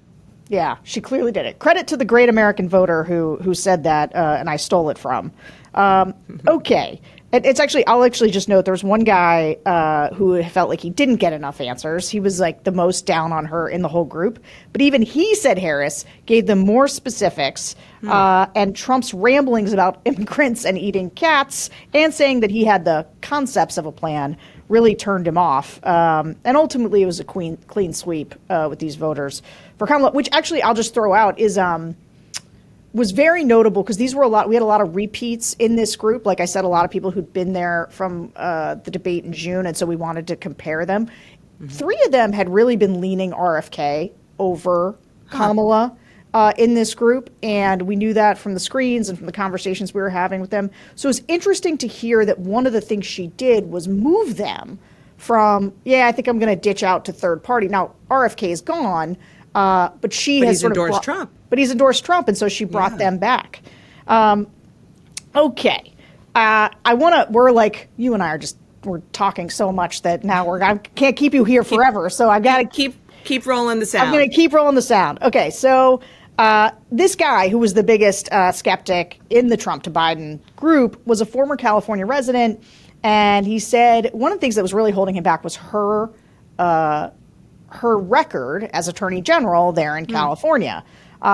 Yeah, she clearly did it. Credit to the great American voter who said that, and I stole it from. Okay. It's actually, I'll actually just note there was one guy who felt like he didn't get enough answers. He was like the most down on her in the whole group. But even he said Harris gave them more specifics, and Trump's ramblings about immigrants and eating cats and saying that he had the concepts of a plan really turned him off. And ultimately it was a clean sweep with these voters for Kamala, which actually I'll just throw out is was very notable because we had a lot of repeats in this group. Like I said, a lot of people who'd been there from the debate in June, and so we wanted to compare them. Mm-hmm. 3 of them had really been leaning RFK over Kamala in this group, and we knew that from the screens and from the conversations we were having with them. So it was interesting to hear that one of the things she did was move them from, I think I'm going to ditch out to third party. Now, RFK is gone, but has sort of endorsed Trump. But he's endorsed Trump, and so she brought them back. Okay. We're like, you and I we're talking so much that now I can't keep you here forever, so I've got to keep rolling the sound. I'm going to keep rolling the sound. Okay, so this guy who was the biggest skeptic in the Trump to Biden group was a former California resident, and he said one of the things that was really holding him back was her record as Attorney General there in California.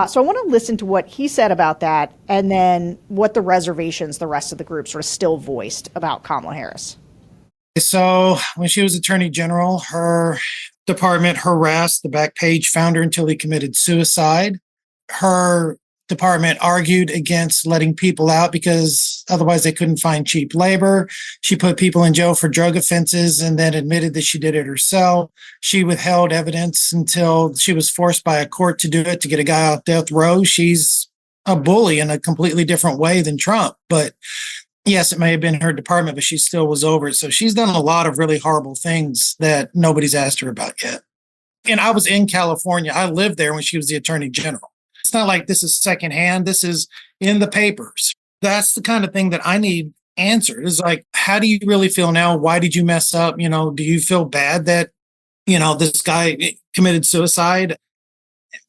So I want to listen to what he said about that and then what the reservations the rest of the group sort of still voiced about Kamala Harris. So when she was Attorney General, her department harassed the Backpage founder until he committed suicide. Her department argued against letting people out because otherwise they couldn't find cheap labor. She put people in jail for drug offenses and then admitted that she did it herself. She withheld evidence until she was forced by a court to do it to get a guy off death row. She's a bully in a completely different way than Trump. But yes, it may have been her department, but she still was over it. So she's done a lot of really horrible things that nobody's asked her about yet. And I was in California. I lived there when she was the Attorney General. It's not like this is secondhand. This is in the papers. That's the kind of thing that I need answered. Is like, how do you really feel now? Why did you mess up? Do you feel bad that, this guy committed suicide?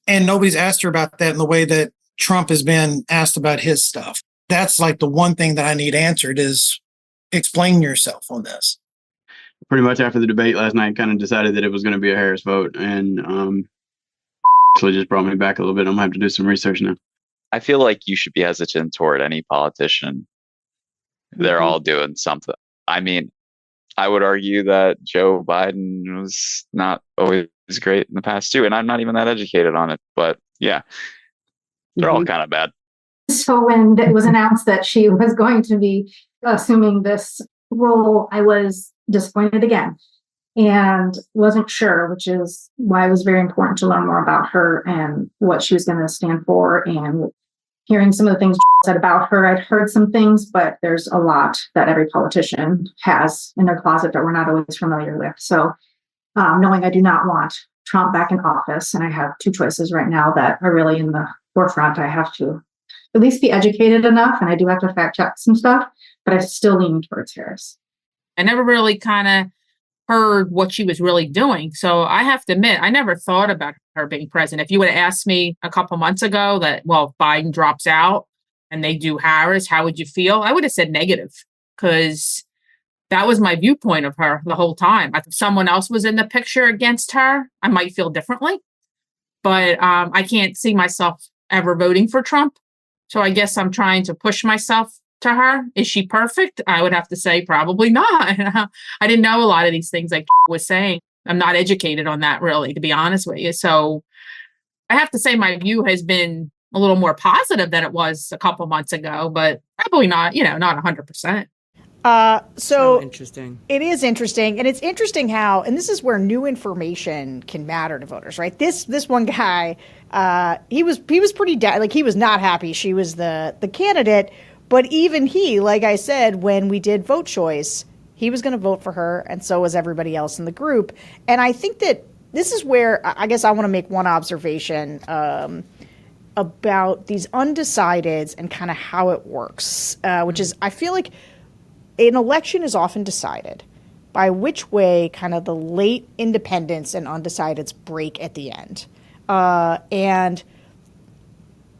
And nobody's asked her about that in the way that Trump has been asked about his stuff. That's like the one thing that I need answered is explain yourself on this. Pretty much after the debate last night, kind of decided that it was going to be a Harris vote. And actually just brought me back a little bit. I'm gonna have to do some research now. I feel like you should be hesitant toward any politician. They're all doing something. I mean, I would argue that Joe Biden was not always great in the past too, and I'm not even that educated on it. But yeah, they're all kind of bad. So when it was announced that she was going to be assuming this role, I was disappointed again and wasn't sure, which is why it was very important to learn more about her and what she was going to stand for. And hearing some of the things said about her, I'd heard some things, but there's a lot that every politician has in their closet that we're not always familiar with. So knowing I do not want Trump back in office, and I have two choices right now that are really in the forefront, I have to at least be educated enough, and I do have to fact check some stuff, but I still lean towards Harris. I never really kind of heard what she was really doing. So I have to admit, I never thought about her being president. If you would have asked me a couple months ago that, well, if Biden drops out and they do Harris, how would you feel? I would have said negative, because that was my viewpoint of her the whole time. If someone else was in the picture against her, I might feel differently. But I can't see myself ever voting for Trump. So I guess I'm trying to push myself to her. Is she perfect? I would have to say probably not. I didn't know a lot of these things like was saying. I'm not educated on that, really, to be honest with you. So I have to say my view has been a little more positive than it was a couple months ago, but probably not, not 100%. So interesting. It is interesting. And it's interesting how, and this is where new information can matter to voters, right? This one guy, he was pretty, he was not happy she was the candidate. But even he, like I said, when we did vote choice, he was going to vote for her, and so was everybody else in the group. And I think that this is where I guess I want to make one observation about these undecideds and kind of how it works, which is I feel like an election is often decided by which way kind of the late independents and undecideds break at the end. And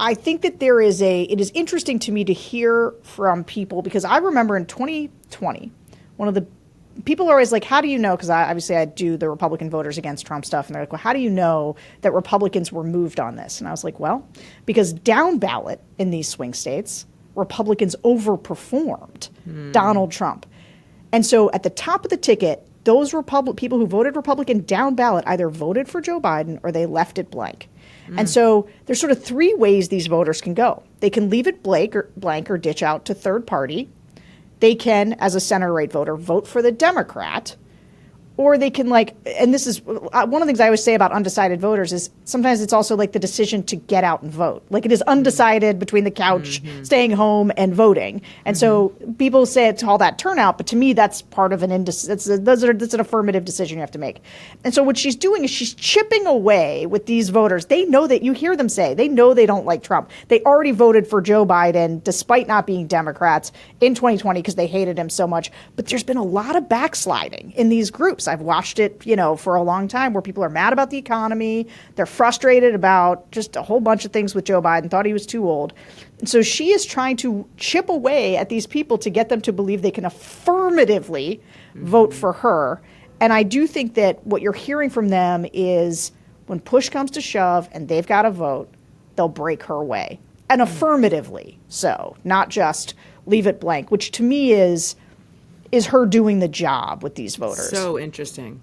I think that it is interesting to me to hear from people, because I remember in 2020, one of the people are always like, how do you know? Because I do the Republican voters against Trump stuff. And they're like, well, how do you know that Republicans were moved on this? And I was like, well, because down ballot in these swing states, Republicans overperformed Donald Trump. And so at the top of the ticket, those people who voted Republican down ballot either voted for Joe Biden or they left it blank. And so there's sort of three ways these voters can go. They can leave it blank or ditch out to third party. They can, as a center-right voter, vote for the Democrat. Or they can and this is one of the things I always say about undecided voters is sometimes it's also like the decision to get out and vote. Like it is undecided between the couch, staying home, and voting. And so people say it's all that turnout, but to me that's part of that's an affirmative decision you have to make. And so what she's doing is she's chipping away with these voters. They know that you hear them say, they know they don't like Trump. They already voted for Joe Biden despite not being Democrats in 2020 because they hated him so much. But there's been a lot of backsliding in these groups. I've watched it, for a long time where people are mad about the economy. They're frustrated about just a whole bunch of things with Joe Biden, thought he was too old. And so she is trying to chip away at these people to get them to believe they can affirmatively vote for her. And I do think that what you're hearing from them is when push comes to shove and they've got to vote, they'll break her way. And affirmatively so, not just leave it blank, which to me is her doing the job with these voters. So interesting.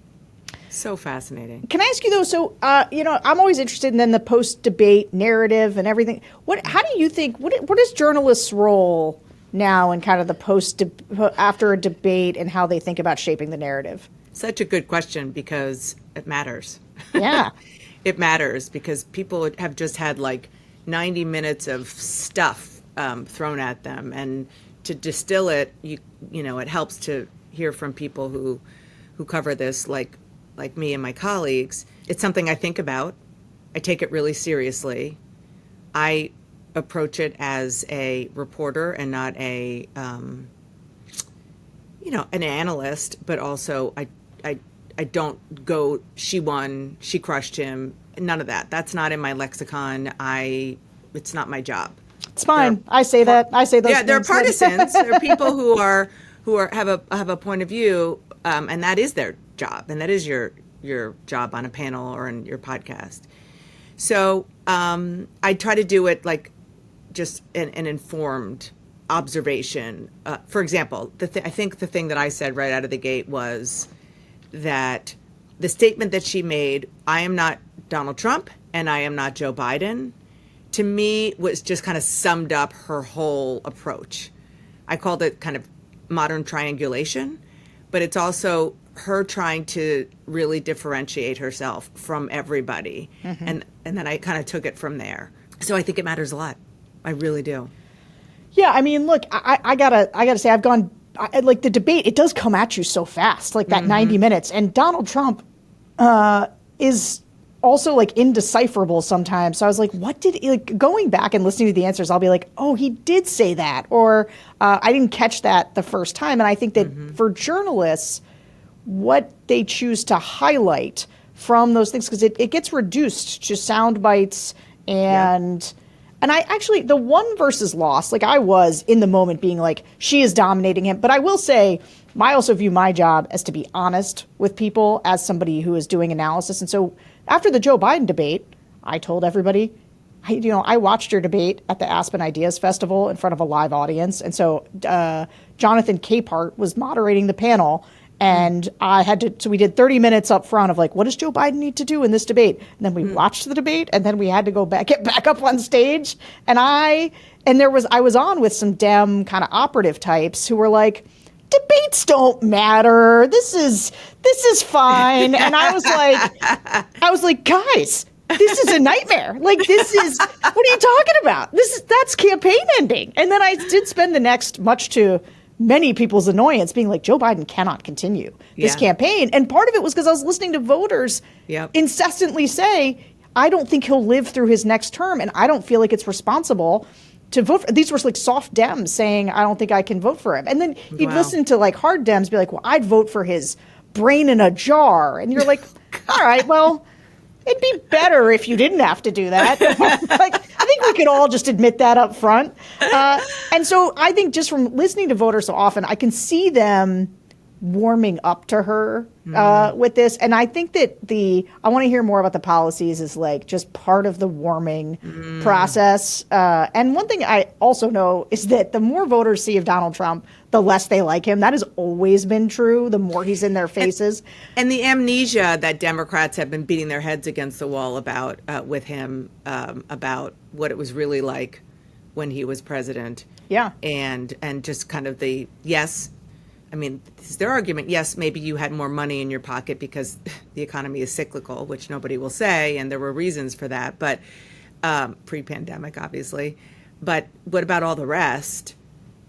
So fascinating. Can I ask you though, so, I'm always interested in then the post-debate narrative and everything. How do you think, what is journalists' role now in kind of the after a debate and how they think about shaping the narrative? Such a good question because it matters. Yeah. It matters because people have just had 90 minutes of stuff thrown at them, and to distill it, it helps to hear from people who cover this, like me and my colleagues. It's something I think about. I take it really seriously. I approach it as a reporter and not an analyst, but also I don't go, she won, she crushed him. None of that. That's not in my lexicon. It's not my job. It's fine. I say that. I say those things. Yeah, they're partisans. They're people who have a point of view, and that is their job, and that is your job on a panel or in your podcast. So I try to do it like just an informed observation. For example, I think the thing that I said right out of the gate was that the statement that she made, I am not Donald Trump and I am not Joe Biden, to me was just kind of summed up her whole approach. I called it kind of modern triangulation, but it's also her trying to really differentiate herself from everybody. And then I kind of took it from there. So I think it matters a lot. I really do. Yeah, I mean, look, I gotta say, like the debate, it does come at you so fast, like that 90 minutes. And Donald Trump is also like indecipherable sometimes. So I was like, going back and listening to the answers, I'll be like, oh, he did say that. Or I didn't catch that the first time. And I think that for journalists, what they choose to highlight from those things, because it gets reduced to sound bites and I actually, the won versus lost, like I was in the moment being like, she is dominating him. But I will say, I also view my job as to be honest with people as somebody who is doing analysis. And so after the Joe Biden debate, I told everybody, I watched your debate at the Aspen Ideas Festival in front of a live audience. And so Jonathan Capehart was moderating the panel. And so we did 30 minutes up front of like, what does Joe Biden need to do in this debate? And then we watched the debate, and then we had to get back up on stage. And I was on with some Dem kind of operative types who were like, debates don't matter. This is fine. And I was like, guys, this is a nightmare. Like, what are you talking about? That's campaign ending. And then I did spend the next, much to many people's annoyance, being like, Joe Biden cannot continue this campaign. And part of it was because I was listening to voters incessantly say, I don't think he'll live through his next term, and I don't feel like it's responsible to vote for. These were like soft Dems saying, I don't think I can vote for him. And then you'd listen to like hard Dems be like, well, I'd vote for his brain in a jar. And you're like, all right, well, it'd be better if you didn't have to do that. Like, I think we could all just admit that up front. And so I think just from listening to voters so often, I can see them warming up to her with this. And I think that I want to hear more about the policies is like just part of the warming process. And one thing I also know is that the more voters see of Donald Trump, the less they like him. That has always been true, the more he's in their faces. And the amnesia that Democrats have been beating their heads against the wall about with him, about what it was really like when he was president. Yeah. And just kind of I mean, this is their argument. Yes, maybe you had more money in your pocket because the economy is cyclical, which nobody will say, and there were reasons for that, but pre-pandemic, obviously. But what about all the rest?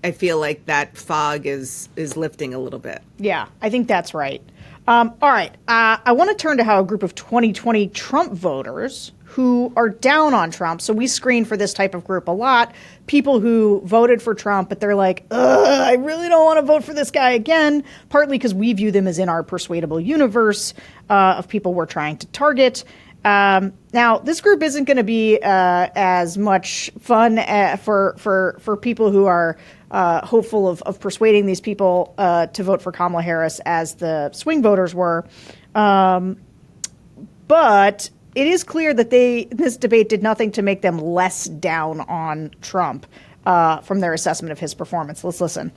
I feel like that fog is lifting a little bit. Yeah, I think that's right. All right. I want to turn to how a group of 2020 Trump voters who are down on Trump. So we screen for this type of group a lot. People who voted for Trump, but they're like, I really don't want to vote for this guy again, partly because we view them as in our persuadable universe of people we're trying to target. Now, this group isn't going to be as much fun for people who are hopeful of persuading these people to vote for Kamala Harris as the swing voters were. But it is clear that this debate did nothing to make them less down on Trump from their assessment of his performance. Let's listen.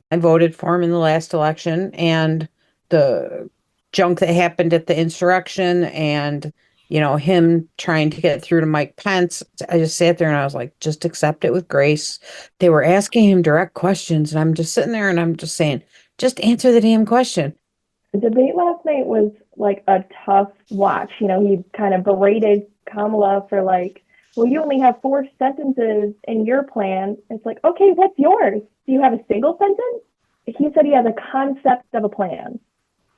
I voted for him in the last election, and the junk that happened at the insurrection and, him trying to get through to Mike Pence, I just sat there and I was like, just accept it with grace. They were asking him direct questions, and I'm just sitting there and I'm just saying, just answer the damn question. The debate last night was like a tough watch. He kind of berated Kamala for like, well, you only have 4 sentences in your plan. It's like, okay, what's yours? Do you have a single sentence? He said he has a concept of a plan.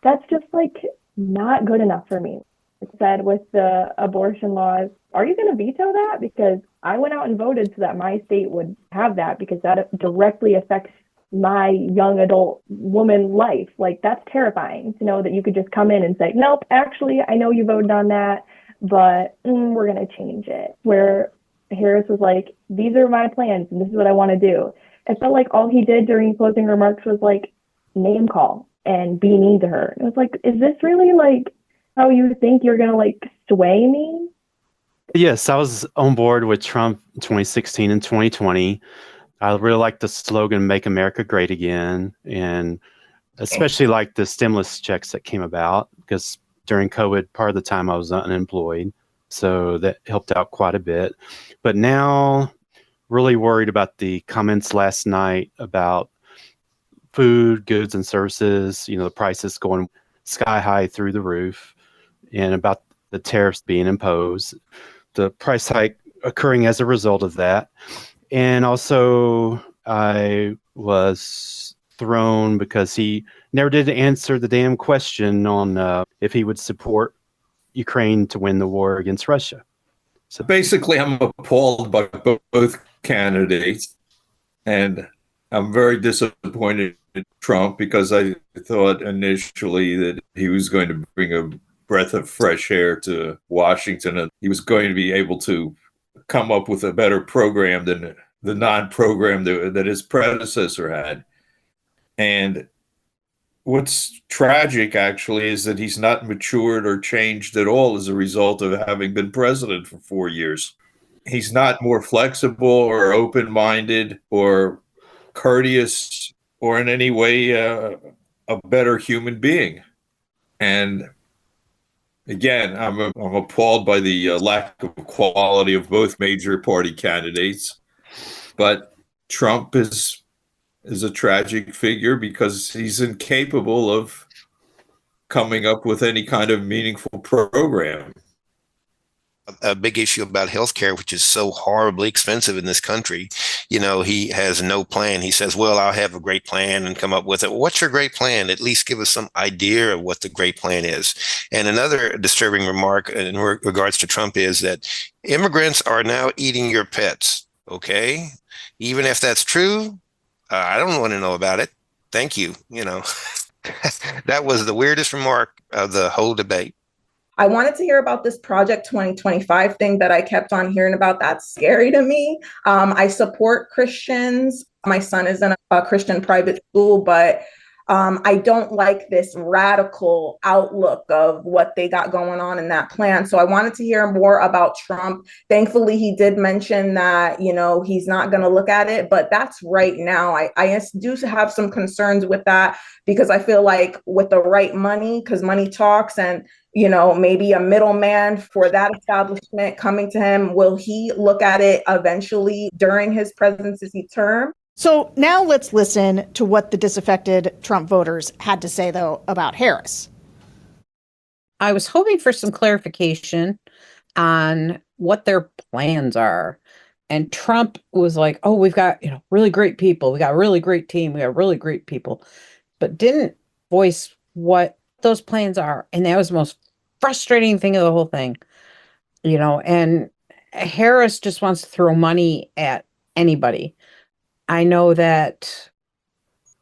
That's just like not good enough for me. It said with the abortion laws, are you going to veto that? Because I went out and voted so that my state would have that, because that directly affects my young adult woman life. Like, that's terrifying to know that you could just come in and say, nope, actually, I know you voted on that, but we're going to change it. Where Harris was like, these are my plans and this is what I want to do. It felt like all he did during closing remarks was like name call and be mean to her. It was like, is this really like how you think you're going to like sway me? Yes, I was on board with Trump 2016 and 2020. I really like the slogan, Make America Great Again, and especially like the stimulus checks that came about, because during COVID, part of the time I was unemployed. So that helped out quite a bit. But now, really worried about the comments last night about food, goods, and services, the prices going sky high through the roof, and about the tariffs being imposed, the price hike occurring as a result of that. And also, I was thrown because he never did answer the damn question on if he would support Ukraine to win the war against Russia. So basically, I'm appalled by both candidates, and I'm very disappointed in Trump because I thought initially that he was going to bring a breath of fresh air to Washington, and he was going to be able to come up with a better program than the non-program that his predecessor had. And what's tragic, actually, is that he's not matured or changed at all as a result of having been president for 4 years. He's not more flexible or open-minded or courteous or in any way a better human being. And again, I'm appalled by the lack of quality of both major party candidates. But Trump is a tragic figure because he's incapable of coming up with any kind of meaningful program. A big issue about healthcare, which is so horribly expensive in this country. He has no plan. He says, well, I'll have a great plan and come up with it. Well, what's your great plan? At least give us some idea of what the great plan is. And another disturbing remark in regards to Trump is that immigrants are now eating your pets. Okay. Even if that's true, I don't want to know about it. Thank you. That was the weirdest remark of the whole debate. I wanted to hear about this Project 2025 thing that I kept on hearing about. That's scary to me. I support Christians. My son is in a Christian private school, but I don't like this radical outlook of what they got going on in that plan. So I wanted to hear more about Trump. Thankfully, he did mention that, he's not going to look at it, but that's right now. I do have some concerns with that because I feel like with the right money, because money talks, and maybe a middleman for that establishment coming to him, will he look at it eventually during his presidency term? So now let's listen to what the disaffected Trump voters had to say, though, about Harris. I was hoping for some clarification on what their plans are. And Trump was like, oh, we've got, really great people. We got a really great team. We got really great people, but didn't voice what those plans are. And that was the most frustrating thing of the whole thing, and Harris just wants to throw money at anybody. I know that,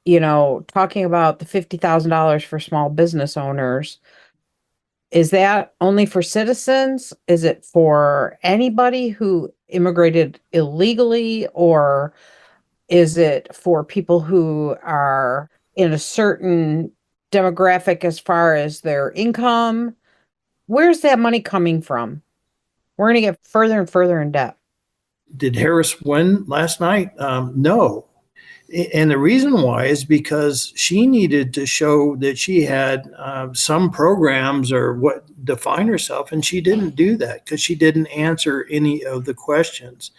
talking about the $50,000 for small business owners, is that only for citizens? Is it for anybody who immigrated illegally, or is it for people who are in a certain demographic as far as their income? Where's that money coming from? We're going to get further and further in debt. Did Harris win last night? No. And the reason why is because she needed to show that she had some programs or what define herself, and she didn't do that because she didn't answer any of the questions.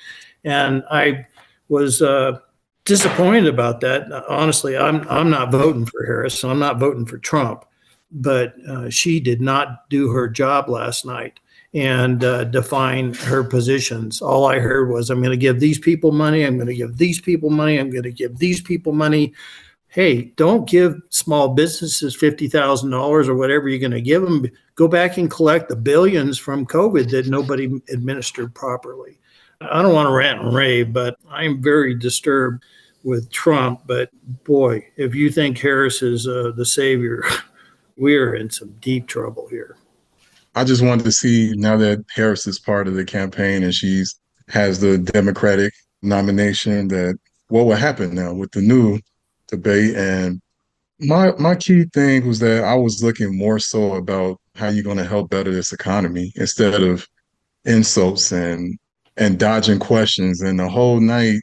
And I was disappointed about that. Honestly, I'm not voting for Harris, so I'm not voting for Trump. But she did not do her job last night and define her positions. All I heard was, I'm going to give these people money. I'm going to give these people money. I'm going to give these people money. Hey, don't give small businesses $50,000 or whatever you're going to give them. Go back and collect the billions from COVID that nobody administered properly. I don't want to rant and rave, but I'm very disturbed with Trump. But boy, if you think Harris is the savior, we're in some deep trouble here. I just wanted to see, now that Harris is part of the campaign and has the Democratic nomination, that what will happen now with the new debate. And my key thing was that I was looking more so about how you're going to help better this economy instead of insults and dodging questions. And the whole night,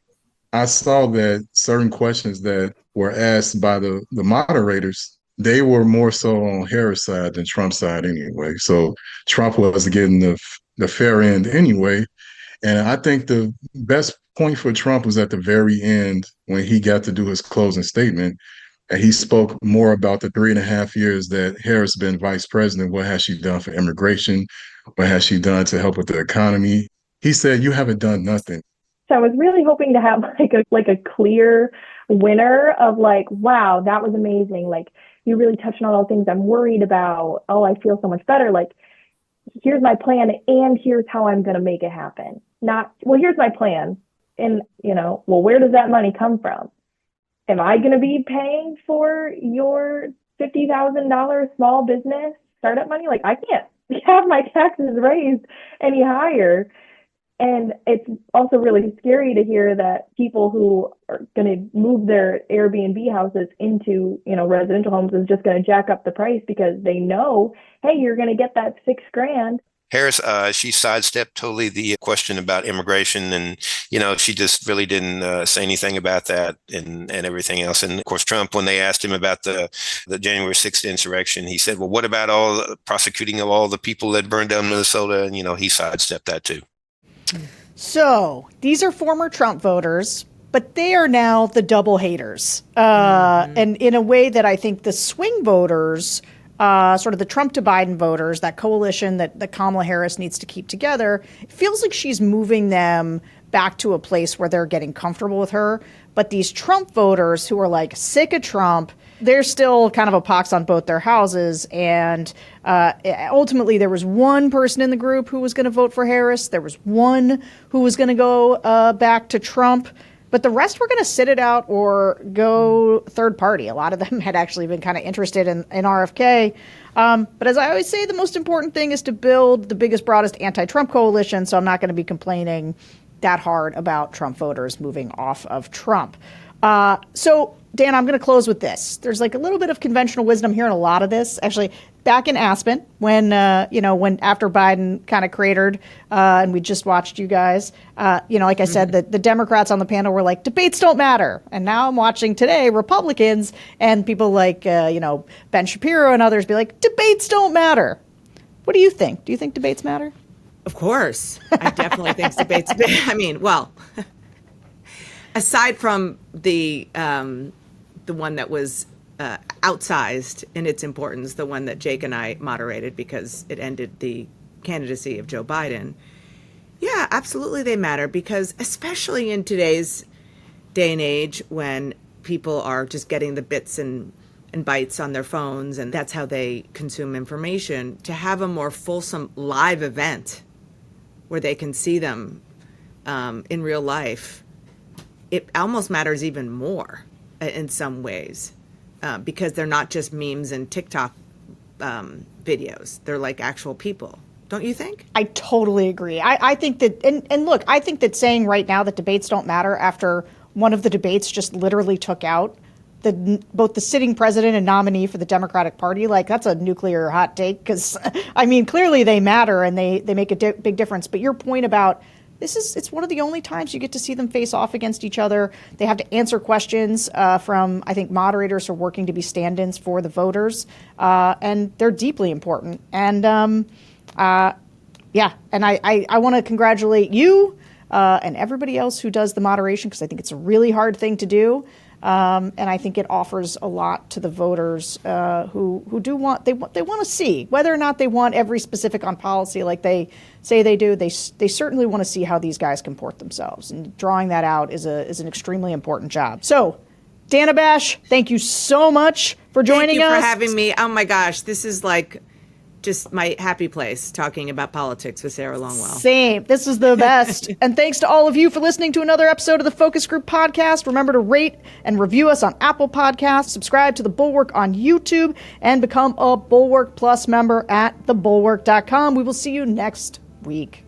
I saw that certain questions that were asked by the moderators, they were more so on Harris' side than Trump's side anyway. So Trump was getting the fair end anyway. And I think the best point for Trump was at the very end when he got to do his closing statement. And he spoke more about the 3.5 years that Harris been vice president. What has she done for immigration? What has she done to help with the economy? He said, "You haven't done nothing." So I was really hoping to have like a clear winner of like, wow, that was amazing. Like you really touched on all the things I'm worried about. Oh, I feel so much better. Like, here's my plan and here's how I'm going to make it happen. Not, well, here's my plan. And, well, where does that money come from? Am I going to be paying for your $50,000 small business startup money? Like, I can't have my taxes raised any higher. And it's also really scary to hear that people who are going to move their Airbnb houses into, residential homes is just going to jack up the price because they know, hey, you're going to get that $6,000. Harris, she sidestepped totally the question about immigration, and she just really didn't say anything about that and everything else. And of course, Trump, when they asked him about the January 6th insurrection, he said, "Well, what about all the prosecuting of all the people that burned down Minnesota?" And he sidestepped that too. So these are former Trump voters, but they are now the double haters, and in a way that I think the swing voters. Sort of the Trump to Biden voters, that coalition that Kamala Harris needs to keep together, it feels like she's moving them back to a place where they're getting comfortable with her. But these Trump voters who are like sick of Trump, they're still kind of a pox on both their houses. And ultimately, there was one person in the group who was going to vote for Harris. There was one who was going to go back to Trump. But the rest were going to sit it out or go third party. A lot of them had actually been kind of interested in RFK. But as I always say, the most important thing is to build the biggest, broadest anti-Trump coalition. So I'm not going to be complaining that hard about Trump voters moving off of Trump. So, Dan, I'm going to close with this. There's like a little bit of conventional wisdom here in a lot of this. Actually, back in Aspen, when after Biden kind of cratered, and we just watched you guys, like I said, the Democrats on the panel were like, debates don't matter. And now I'm watching today Republicans and people like, Ben Shapiro and others be like, debates don't matter. What do you think? Do you think debates matter? Of course. I definitely think debates. Aside from the one that was outsized in its importance, the one that Jake and I moderated because it ended the candidacy of Joe Biden. Yeah, absolutely they matter, because especially in today's day and age when people are just getting the bits and bytes on their phones and that's how they consume information, to have a more fulsome live event where they can see them in real life, it almost matters even more in some ways. Because they're not just memes and TikTok videos. They're like actual people. Don't you think? I totally agree. I think that, and look, I think that saying right now that debates don't matter after one of the debates just literally took out both the sitting president and nominee for the Democratic Party, like that's a nuclear hot take, because, I mean, clearly they matter and they make a big difference. But your point about it's one of the only times you get to see them face off against each other. They have to answer questions from, I think, moderators who are working to be stand-ins for the voters, and they're deeply important. And and I want to congratulate you and everybody else who does the moderation, because I think it's a really hard thing to do. And I think it offers a lot to the voters who do want they want to see whether or not they want every specific on policy like they say they do. They certainly want to see how these guys comport themselves, and drawing that out is an extremely important job. So, Dana Bash, thank you so much for joining us. Thank you for having me. Oh my gosh, this is like just my happy place, talking about politics with Sarah Longwell. Same. This is the best. And thanks to all of you for listening to another episode of the Focus Group Podcast. Remember to rate and review us on Apple Podcasts, subscribe to The Bulwark on YouTube, and become a Bulwark Plus member at thebulwark.com. We will see you next week.